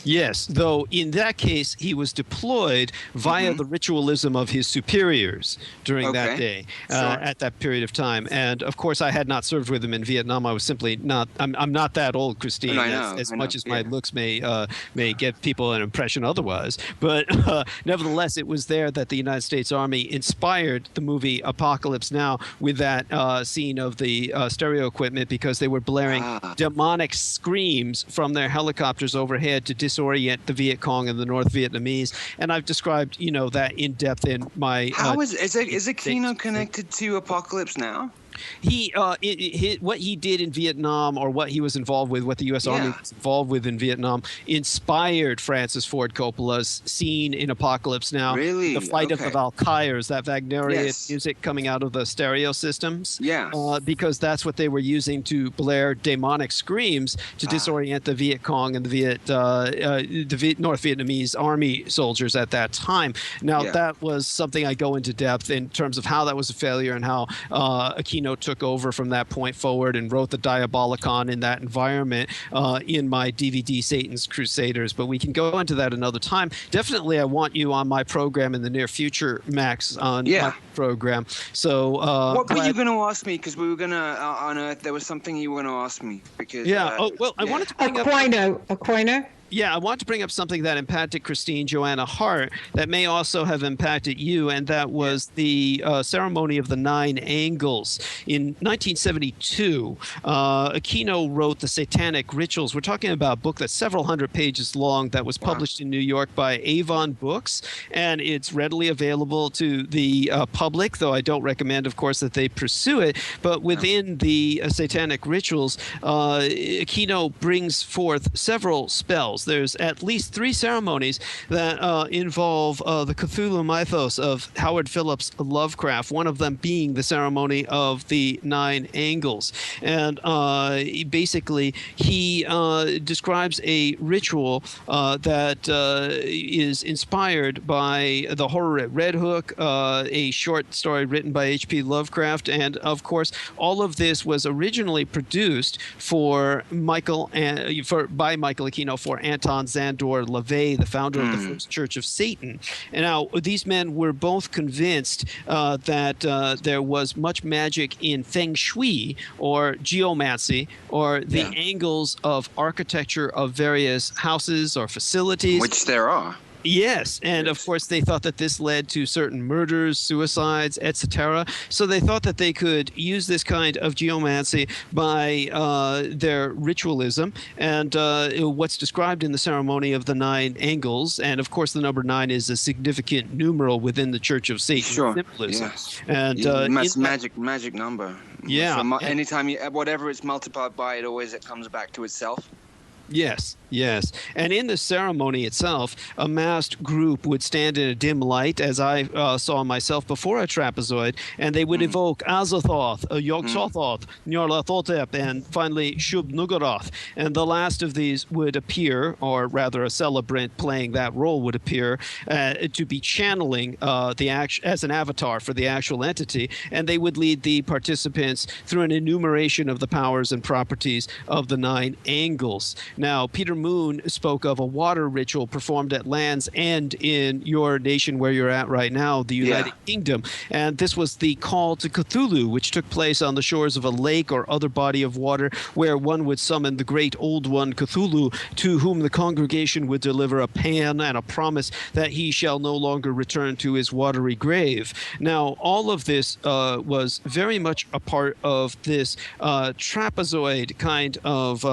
Yes, though in that case he was deployed via the ritualism of his superiors during that day, at that period of time. And of course I had not served with him in Vietnam. I was simply not. I'm not that old, Christine. As much as my looks may get people an impression otherwise. But nevertheless, it was there that the United States Army inspired the movie Apocalypse Now with that scene of the stereo equipment, because they were blaring demonic screams from their helicopters overhead to disorient the Viet Cong and the North Vietnamese. And I've described, that in depth in my. How is Aquino connected to Apocalypse Now? What he did in Vietnam, or what he was involved with, what the U.S. Army was involved with in Vietnam, inspired Francis Ford Coppola's scene in Apocalypse Now. Really? The Flight of the Valkyries, that Wagnerian music coming out of the stereo systems. Yeah. Because that's what they were using to blare demonic screams to disorient the Viet Cong and the North Vietnamese army soldiers at that time. Now, that was something I go into depth in terms of how that was a failure and how Aquino took over from that point forward and wrote the Diabolicon in that environment in my DVD Satan's Crusaders. But we can go into that another time. Definitely I want you on my program in the near future, Max, on my program. So what were you going to ask me? Because we were going to unearth, there was something you were going to ask me. Because I wanted to bring Aquino. Yeah, I want to bring up something that impacted Christine Joanna Hart that may also have impacted you, and that was the ceremony of the 9 angles. In 1972, Aquino wrote The Satanic Rituals. We're talking about a book that's several hundred pages long that was published in New York by Avon Books, and it's readily available to the public, though I don't recommend, of course, that they pursue it. But within the Satanic Rituals, Aquino brings forth several spells. There's at least 3 ceremonies that involve the Cthulhu mythos of Howard Phillips Lovecraft, one of them being the ceremony of the 9 angles. And basically, he describes a ritual that is inspired by the horror at Red Hook, a short story written by H.P. Lovecraft. And, of course, all of this was originally produced by Michael Aquino for Anton Szandor LaVey, the founder of the First Church of Satan. And now, these men were both convinced that there was much magic in feng shui, or geomancy, or the angles of architecture of various houses or facilities. Which there are. Yes, and of course they thought that this led to certain murders, suicides, etc. So they thought that they could use this kind of geomancy by their ritualism and what's described in the ceremony of the 9 angles. And of course, the number 9 is a significant numeral within the Church of Satan symbolism. Yes. And magic number. Yeah. So anytime whatever it's multiplied by, it comes back to itself. Yes, yes. And in the ceremony itself, a masked group would stand in a dim light, as I saw myself before a trapezoid, and they would evoke Azathoth, Yog-Sothoth, Nyarlathotep, and finally Shub-Nugaroth. And the last of these would appear, or rather a celebrant playing that role would appear, to be channeling as an avatar for the actual entity, and they would lead the participants through an enumeration of the powers and properties of the 9 angles. Now, Peter Moon spoke of a water ritual performed at Land's End in your nation where you're at right now, the United Kingdom. And this was the call to Cthulhu, which took place on the shores of a lake or other body of water where one would summon the great old one Cthulhu, to whom the congregation would deliver a pan and a promise that he shall no longer return to his watery grave. Now, all of this was very much a part of this trapezoid kind of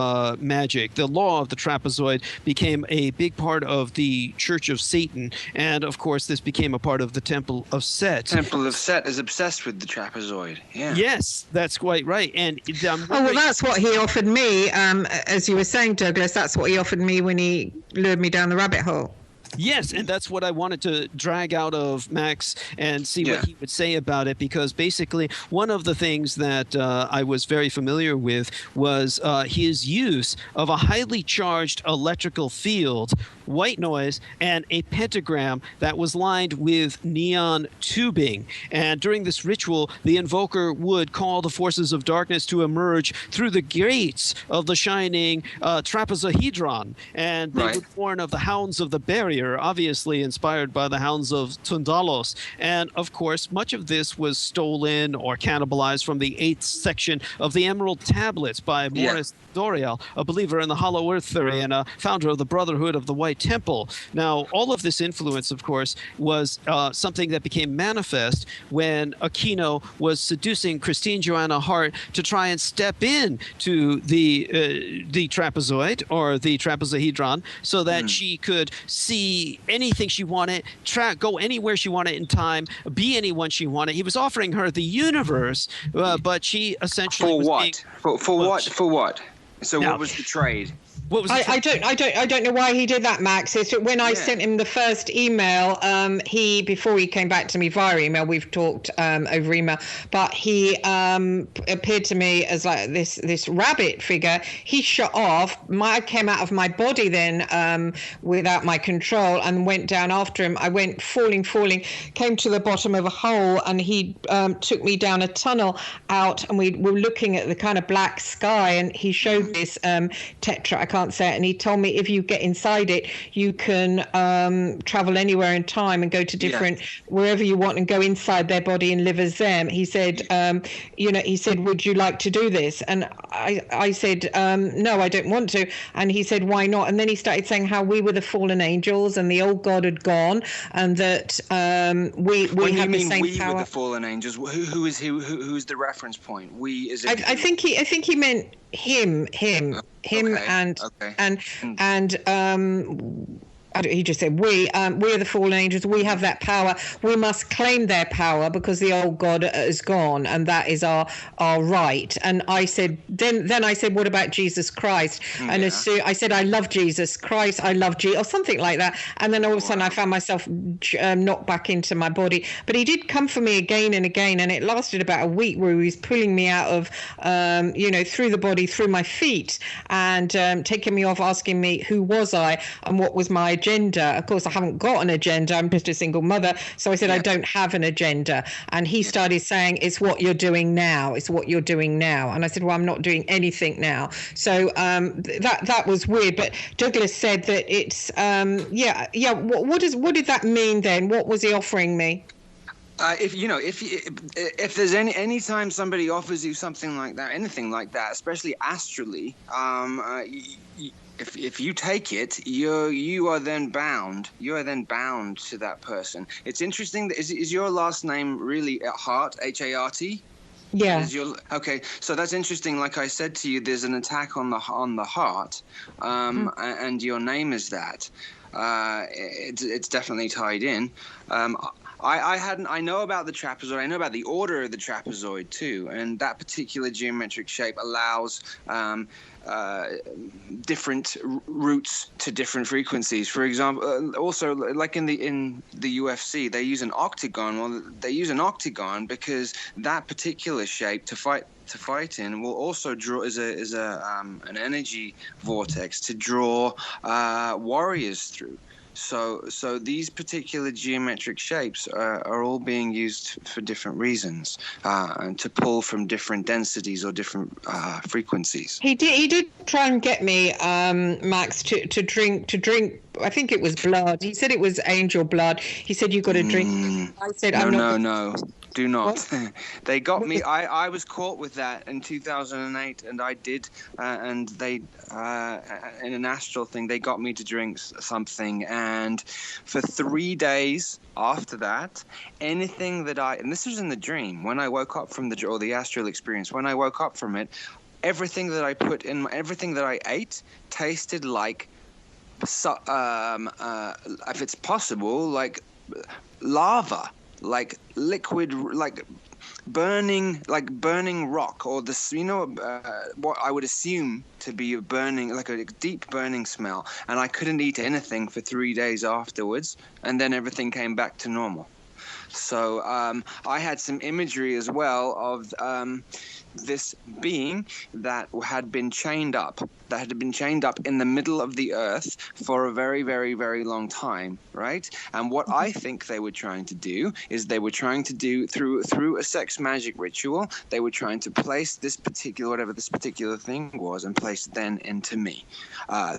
magic. The law of the trapezoid became a big part of the Church of Satan, and of course this became a part of the Temple of Set. Temple of Set is obsessed with the trapezoid. Yeah. Yes, that's quite right. And that's what he offered me. As you were saying, Douglas, that's what he offered me when he lured me down the rabbit hole. Yes, and that's what I wanted to drag out of Max and see what he would say about it, because basically one of the things that I was very familiar with was his use of a highly charged electrical field, white noise, and a pentagram that was lined with neon tubing. And during this ritual, the invoker would call the forces of darkness to emerge through the gates of the shining trapezohedron, and they would warn of the hounds of the barrier, obviously inspired by the hounds of Tundalos. And of course, much of this was stolen or cannibalized from the 8th section of the Emerald Tablets by Morris Doriel, a believer in the Hollow Earth theory and a founder of the Brotherhood of the White Temple. Now, all of this influence, of course, was something that became manifest when Aquino was seducing Christine Joanna Hart to try and step in to the trapezoid or the trapezohedron so that she could see anything she wanted, go anywhere she wanted in time, be anyone she wanted. He was offering her the universe, but she essentially For what? So what was the trade? I don't know why he did that, Max. It's when I sent him the first email, before he came back to me via email, we've talked over email, but he appeared to me as like this rabbit figure. He shut off. I came out of my body then without my control and went down after him. I went falling, came to the bottom of a hole, and he took me down a tunnel out, and we were looking at the kind of black sky, and he showed this tetra. I can't say it, and he told me if you get inside it, you can travel anywhere in time and go to different wherever you want and go inside their body and live as them. He said, he said, would you like to do this? And I said, no, I don't want to. And he said, why not? And then he started saying how we were the fallen angels and the old God had gone, and that we have the same we power. Were the fallen angels. Who is he? Who's the reference point? We is it? I think he meant him. He just said, we are the fallen angels. We have that power. We must claim their power because the old God is gone, and that is our right. And I said, then I said, what about Jesus Christ? And as soon I said, I love Jesus Christ. I love Jesus, or something like that. And then all of a sudden I found myself knocked back into my body. But he did come for me again and again, and it lasted about a week where he was pulling me out of, through the body, through my feet, and taking me off, asking me who was I and what was my agenda. Of course, I haven't got an agenda. I'm just a single mother. So I said, I don't have an agenda. And he started saying, it's what you're doing now. It's what you're doing now. And I said, well, I'm not doing anything now. So that was weird. But Douglas said that it's, what did that mean then? What was he offering me? If there's any time somebody offers you something like that, anything like that, especially astrally, if you take it, you are then bound. You are then bound to that person. It's interesting. Is your last name really Hart? Hart? Yeah. Okay, so that's interesting. Like I said to you, there's an attack on the heart, and your name is that. It's definitely tied in. I know about the trapezoid. I know about the order of the trapezoid too, and that particular geometric shape allows different routes to different frequencies. For example, also like in the UFC, they use an octagon. Well, they use an octagon because that particular shape to fight in will also draw is an energy vortex to draw warriors through. So these particular geometric shapes are all being used for different reasons, and to pull from different densities or different frequencies. He did try and get me, Max, to drink. I think it was blood. He said it was angel blood. He said you got to drink. I said no. Do not. They got me. I was caught with that in 2008, and I did. And they, in an astral thing, they got me to drink something. And for 3 days after that, anything that and this was in the dream, when I woke up from the astral experience, when I woke up from it, everything that I ate tasted like, if it's possible, like lava. Like liquid, like burning rock, or what I would assume to be a burning, like a deep burning smell. And I couldn't eat anything for 3 days afterwards, and then everything came back to normal. So I had some imagery as well of this being that had been chained up in the middle of the earth for a very, very, very long time, right? And what I think they were trying to do is they were trying to do through a sex magic ritual, they were trying to place whatever this particular thing was, and place it then into me.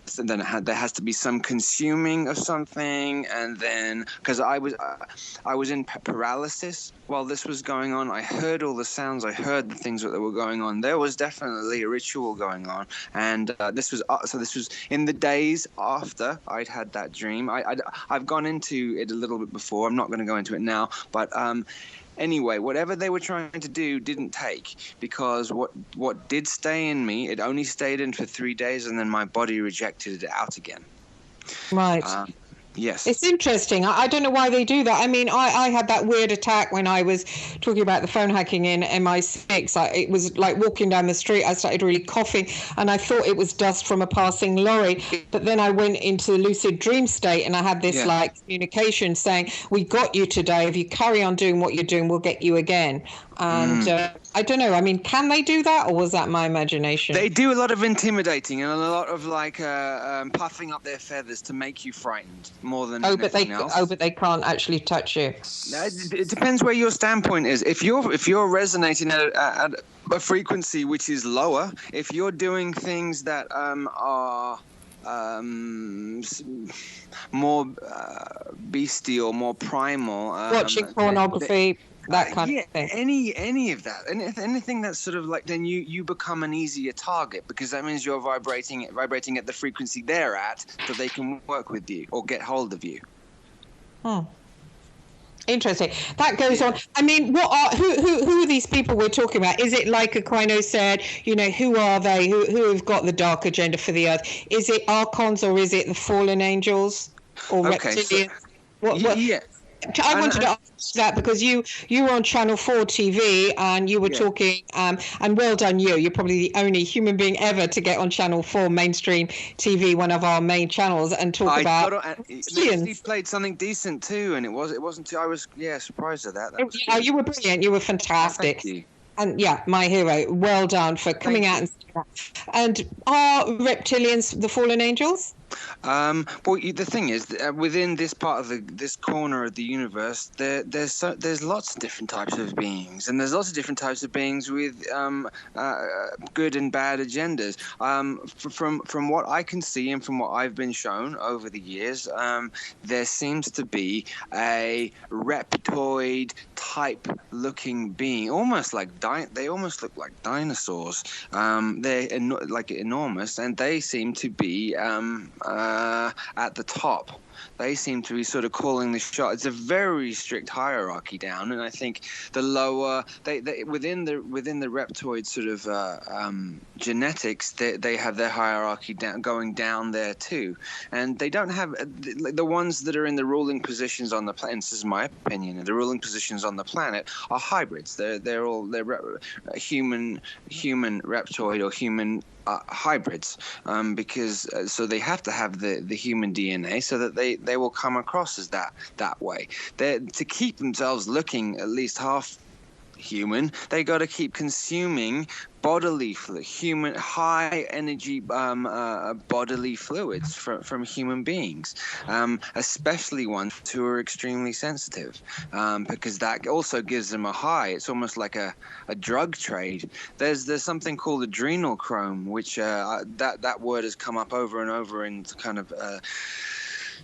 So then there has to be some consuming of something, and then because I was in paralysis while this was going on, I heard all the sounds, I heard the things that were going on. There was definitely a ritual going on, and this was in the days after I'd had that dream. I've gone into it a little bit before. I'm not going to go into it now, but anyway, whatever they were trying to do didn't take, because what did stay in me, it only stayed in for 3 days, and then my body rejected it out again. Right. Yes. It's interesting. I don't know why they do that. I mean, I had that weird attack when I was talking about the phone hacking in MI6. It was like walking down the street. I started really coughing, and I thought it was dust from a passing lorry. But then I went into the lucid dream state, and I had this communication saying, "We got you today. If you carry on doing what you're doing, we'll get you again." And I don't know. I mean, can they do that, or was that my imagination? They do a lot of intimidating and a lot of puffing up their feathers to make you frightened more than anything else. But they can't actually touch you. It depends where your standpoint is. If you're resonating at a frequency which is lower, if you're doing things that are more bestial, more primal, watching pornography. That kind of thing. Any of that, anything that's sort of like, then you become an easier target, because that means you're vibrating at the frequency they're at, so they can work with you or get hold of you. Interesting. That goes on. I mean, who are these people we're talking about? Is it like Aquino said? Who are they? Who have got the dark agenda for the earth? Is it archons, or is it the fallen angels, or reptilians? Yeah. I wanted to ask that because you were on Channel 4 TV and you were talking, and well done you. You're probably the only human being ever to get on Channel 4 mainstream TV, one of our main channels, and talk about He played something decent too, and it wasn't too. I was surprised at that. You were brilliant. You were fantastic. Thank you. And my hero. Well done for coming out and saying that. And are reptilians the fallen angels? Well, the thing is, within this part of this corner of the universe, there's lots of different types of beings, and there's lots of different types of beings with good and bad agendas. From what I can see and from what I've been shown over the years, there seems to be a reptoid type-looking being, almost like they almost look like dinosaurs. They're like enormous, and they seem to be at the top. They seem to be sort of calling the shot. It's a very strict hierarchy down, and I think the lower they within the reptoid sort of genetics, they have their hierarchy going down there too, and they don't have the ones that are in the ruling positions on the planet. This is my opinion. The ruling positions on the planet are hybrids. They're human reptoid or human hybrids, because so they have to have the human DNA so that they will come across as that way. To keep themselves looking at least half human, they got to keep consuming bodily human high energy bodily fluids from human beings, especially ones who are extremely sensitive, because that also gives them a high. It's almost like a drug trade. There's something called adrenochrome, which that word has come up over and over in kind of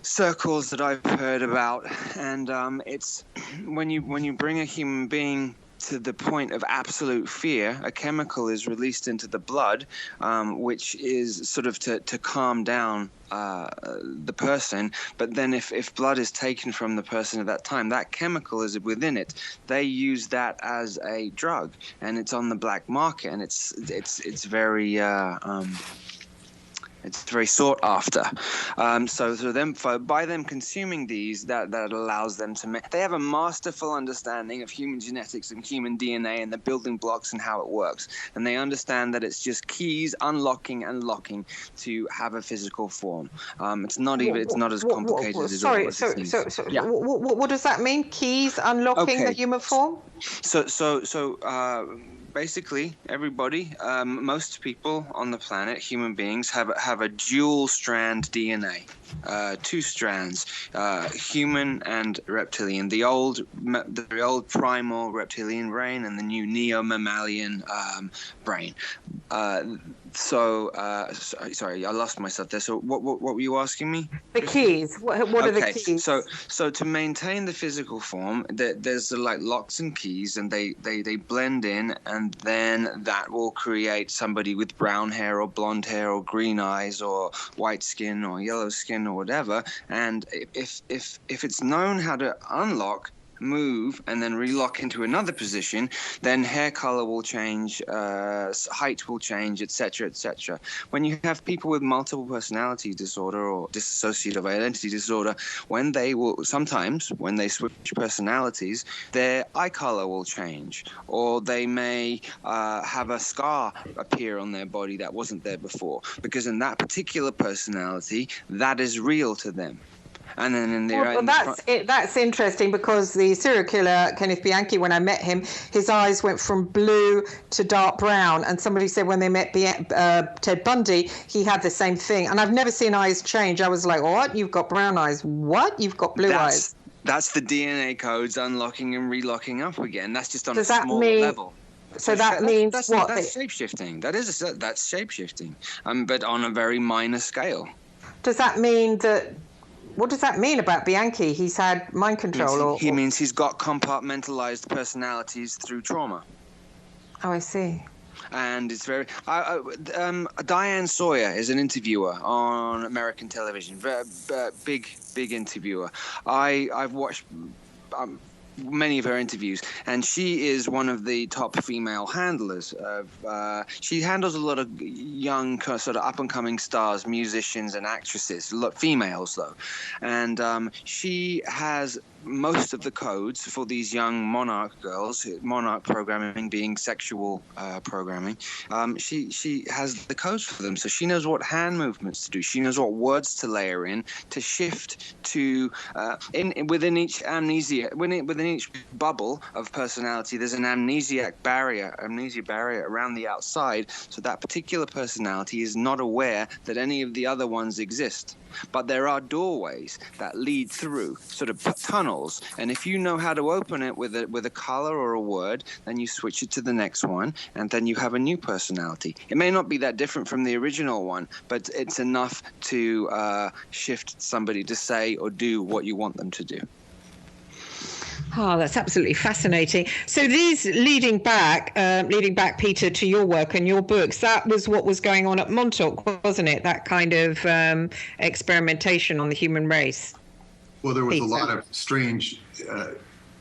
circles that I've heard about, and it's when you bring a human being to the point of absolute fear, a chemical is released into the blood, which is sort of to calm down the person. But then if blood is taken from the person at that time, that chemical is within it. They use that as a drug, and it's on the black market, and it's very it's very sought after. By them consuming these, that allows them to they have a masterful understanding of human genetics and human DNA and the building blocks and how it works. And they understand that it's just keys unlocking and locking to have a physical form. It's not as complicated as it seems. Yeah. What does that mean? Keys unlocking the human form? Basically, everybody, most people on the planet, human beings, have a dual strand DNA, 2 strands, human and reptilian. The old primal reptilian brain and the new neo-mammalian brain. Sorry, I lost myself there. So what were you asking me? The keys. What are the keys? So to maintain the physical form, there's like locks and keys, and they blend in, and then that will create somebody with brown hair or blonde hair or green eyes or white skin or yellow skin or whatever. And if it's known how to unlock, move, and then relock into another position, then hair color will change, height will change, etc., etc. When you have people with multiple personality disorder or dissociative identity disorder, when they switch personalities, their eye color will change, or they may have a scar appear on their body that wasn't there before, because in that particular personality, that is real to them. And then that's interesting, because the serial killer Kenneth Bianchi, when I met him, his eyes went from blue to dark brown, and somebody said when they met Ted Bundy, he had the same thing. And I've never seen eyes change. I was like, what? You've got brown eyes? What? You've got blue eyes? That's the DNA codes unlocking and relocking up again. That's just on a small level. So that means what? That's shape-shifting. That's shape-shifting, but on a very minor scale. Does that mean that? What does that mean about Bianchi? He's had mind control, He means he's got compartmentalized personalities through trauma. Oh, I see. And it's very. Diane Sawyer is an interviewer on American television. Big interviewer. I've watched many of her interviews, and she is one of the top female handlers. She handles a lot of young, sort of up-and-coming stars, musicians and actresses, a lot females though, and she has most of the codes for these young monarch girls, monarch programming being sexual programming. She has the codes for them, so she knows what hand movements to do. She knows what words to layer in to shift to within each within each bubble of personality. There's an amnesia barrier around the outside, so that particular personality is not aware that any of the other ones exist. But there are doorways that lead through, sort of tunnels, and if you know how to open it with a color or a word, then you switch it to the next one, and then you have a new personality. It may not be that different from the original one, but it's enough to shift somebody to say or do what you want them to do. Oh, that's absolutely fascinating. So these leading back, Peter, to your work and your books, that was what was going on at Montauk, wasn't it? That kind of experimentation on the human race. Well, there was Peter. a lot of strange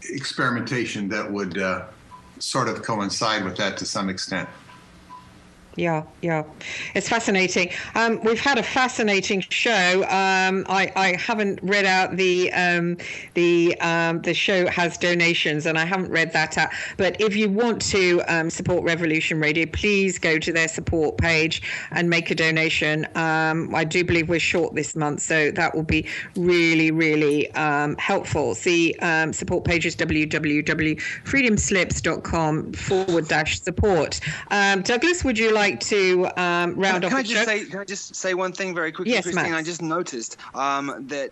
experimentation that would sort of coincide with that to some extent. Yeah, it's fascinating. We've had a fascinating show. I haven't read out the show has donations, and I haven't read that out. But if you want to support Revolution Radio, please go to their support page and make a donation. I do believe we're short this month, so that will be really, really helpful. The support page is www.freedomslips.com/support. Douglas, would you like to round off the show? Can I just say one thing very quickly, Yes, Christine? Max. I just noticed that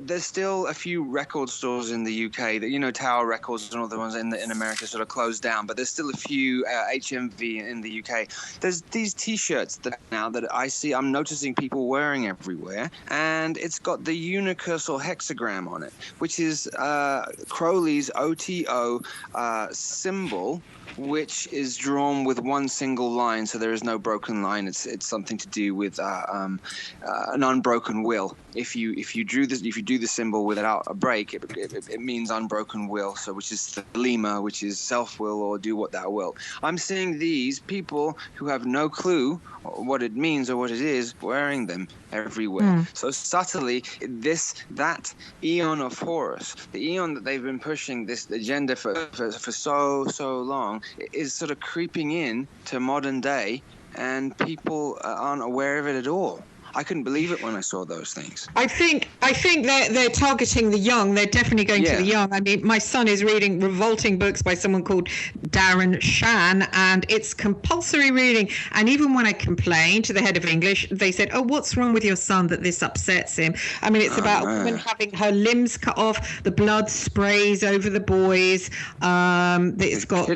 there's still a few record stores in the UK that, Tower Records and all the ones in America sort of closed down, but there's still a few HMV in the UK. There's these T-shirts that I'm noticing people wearing everywhere, and it's got the unicursal hexagram on it, which is Crowley's OTO symbol, which is drawn with one single line, so there is no broken line. It's something to do with an unbroken will. If you do the symbol without a break, it means unbroken will. So, which is thelema, which is self-will, or do what thou wilt. I'm seeing these people who have no clue what it means or what it is wearing them everywhere. So subtly, that eon of Horus, the eon that they've been pushing this agenda for so long, is sort of creeping in to modern day, and people aren't aware of it at all. I couldn't believe it when I saw those things. I think they're targeting the young. They're definitely going to the young. I mean, my son is reading revolting books by someone called Darren Shan, and it's compulsory reading. And even when I complained to the head of English, they said, "Oh, what's wrong with your son that this upsets him?" I mean, it's about a woman having her limbs cut off. The blood sprays over the boys. It's got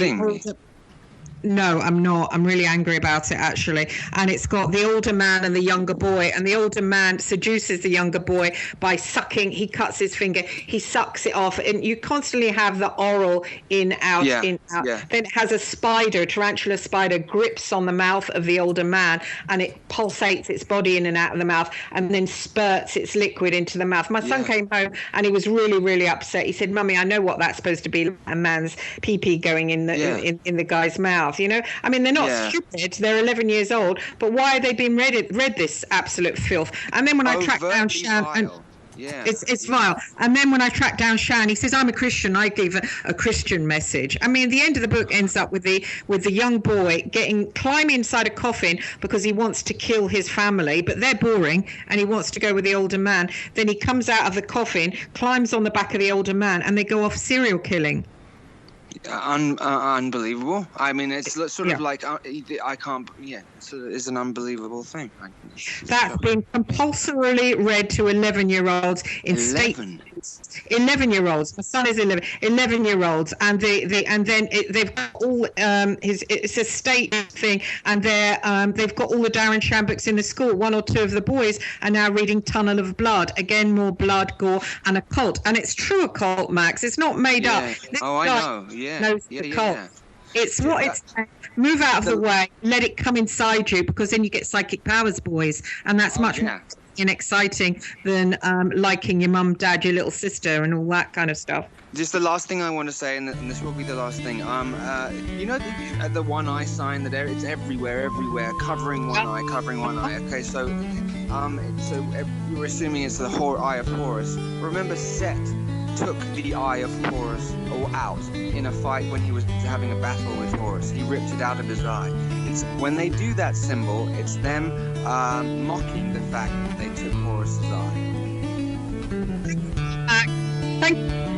No, I'm not. I'm really angry about it, actually. And it's got the older man and the younger boy. And the older man seduces the younger boy by sucking. He cuts his finger. He sucks it off. And you constantly have the oral in, out, in, out. Yeah. Then it has a spider, a tarantula spider, grips on the mouth of the older man. And it pulsates its body in and out of the mouth and then spurts its liquid into the mouth. My son came home and he was really, really upset. He said, "Mummy, I know what that's supposed to be, a man's pee-pee going in the in the guy's mouth." You know, I mean, they're not stupid. They're 11 years old, but why are they being read this absolute filth? And then when I tracked down Shan, it's vile. And then when I tracked down Shan, he says, "I'm a Christian. I gave a Christian message." I mean, the end of the book ends up with the young boy climbing inside a coffin because he wants to kill his family, but they're boring, and he wants to go with the older man. Then he comes out of the coffin, climbs on the back of the older man, and they go off serial killing. Unbelievable. I mean, it's sort of like I can't. So it's an unbelievable thing. That's been compulsorily read to 11-year-olds in 11-year-olds. My son is 11-year-olds, and they've got all it's a state thing, and they've got all the Darren Shan books in the school. One or two of the boys are now reading Tunnel of Blood. Again, more blood, gore, and occult. And it's true occult, Max. It's not made up. I know. Knows the cult. It's what it's move out of the way, let it come inside you, because then you get psychic powers, boys, and that's much more exciting than liking your mum, dad, your little sister, and all that kind of stuff. Just the last thing I want to say, and this will be the last thing. You know the one eye sign that it's everywhere, covering one eye. Okay, so you were assuming it's the eye of Horus. Remember, Set took the eye of Horus out in a fight when he was having a battle with Horus. He ripped it out of his eye. It's when they do that symbol, it's them mocking the fact that they took Horus's eye. Thank you.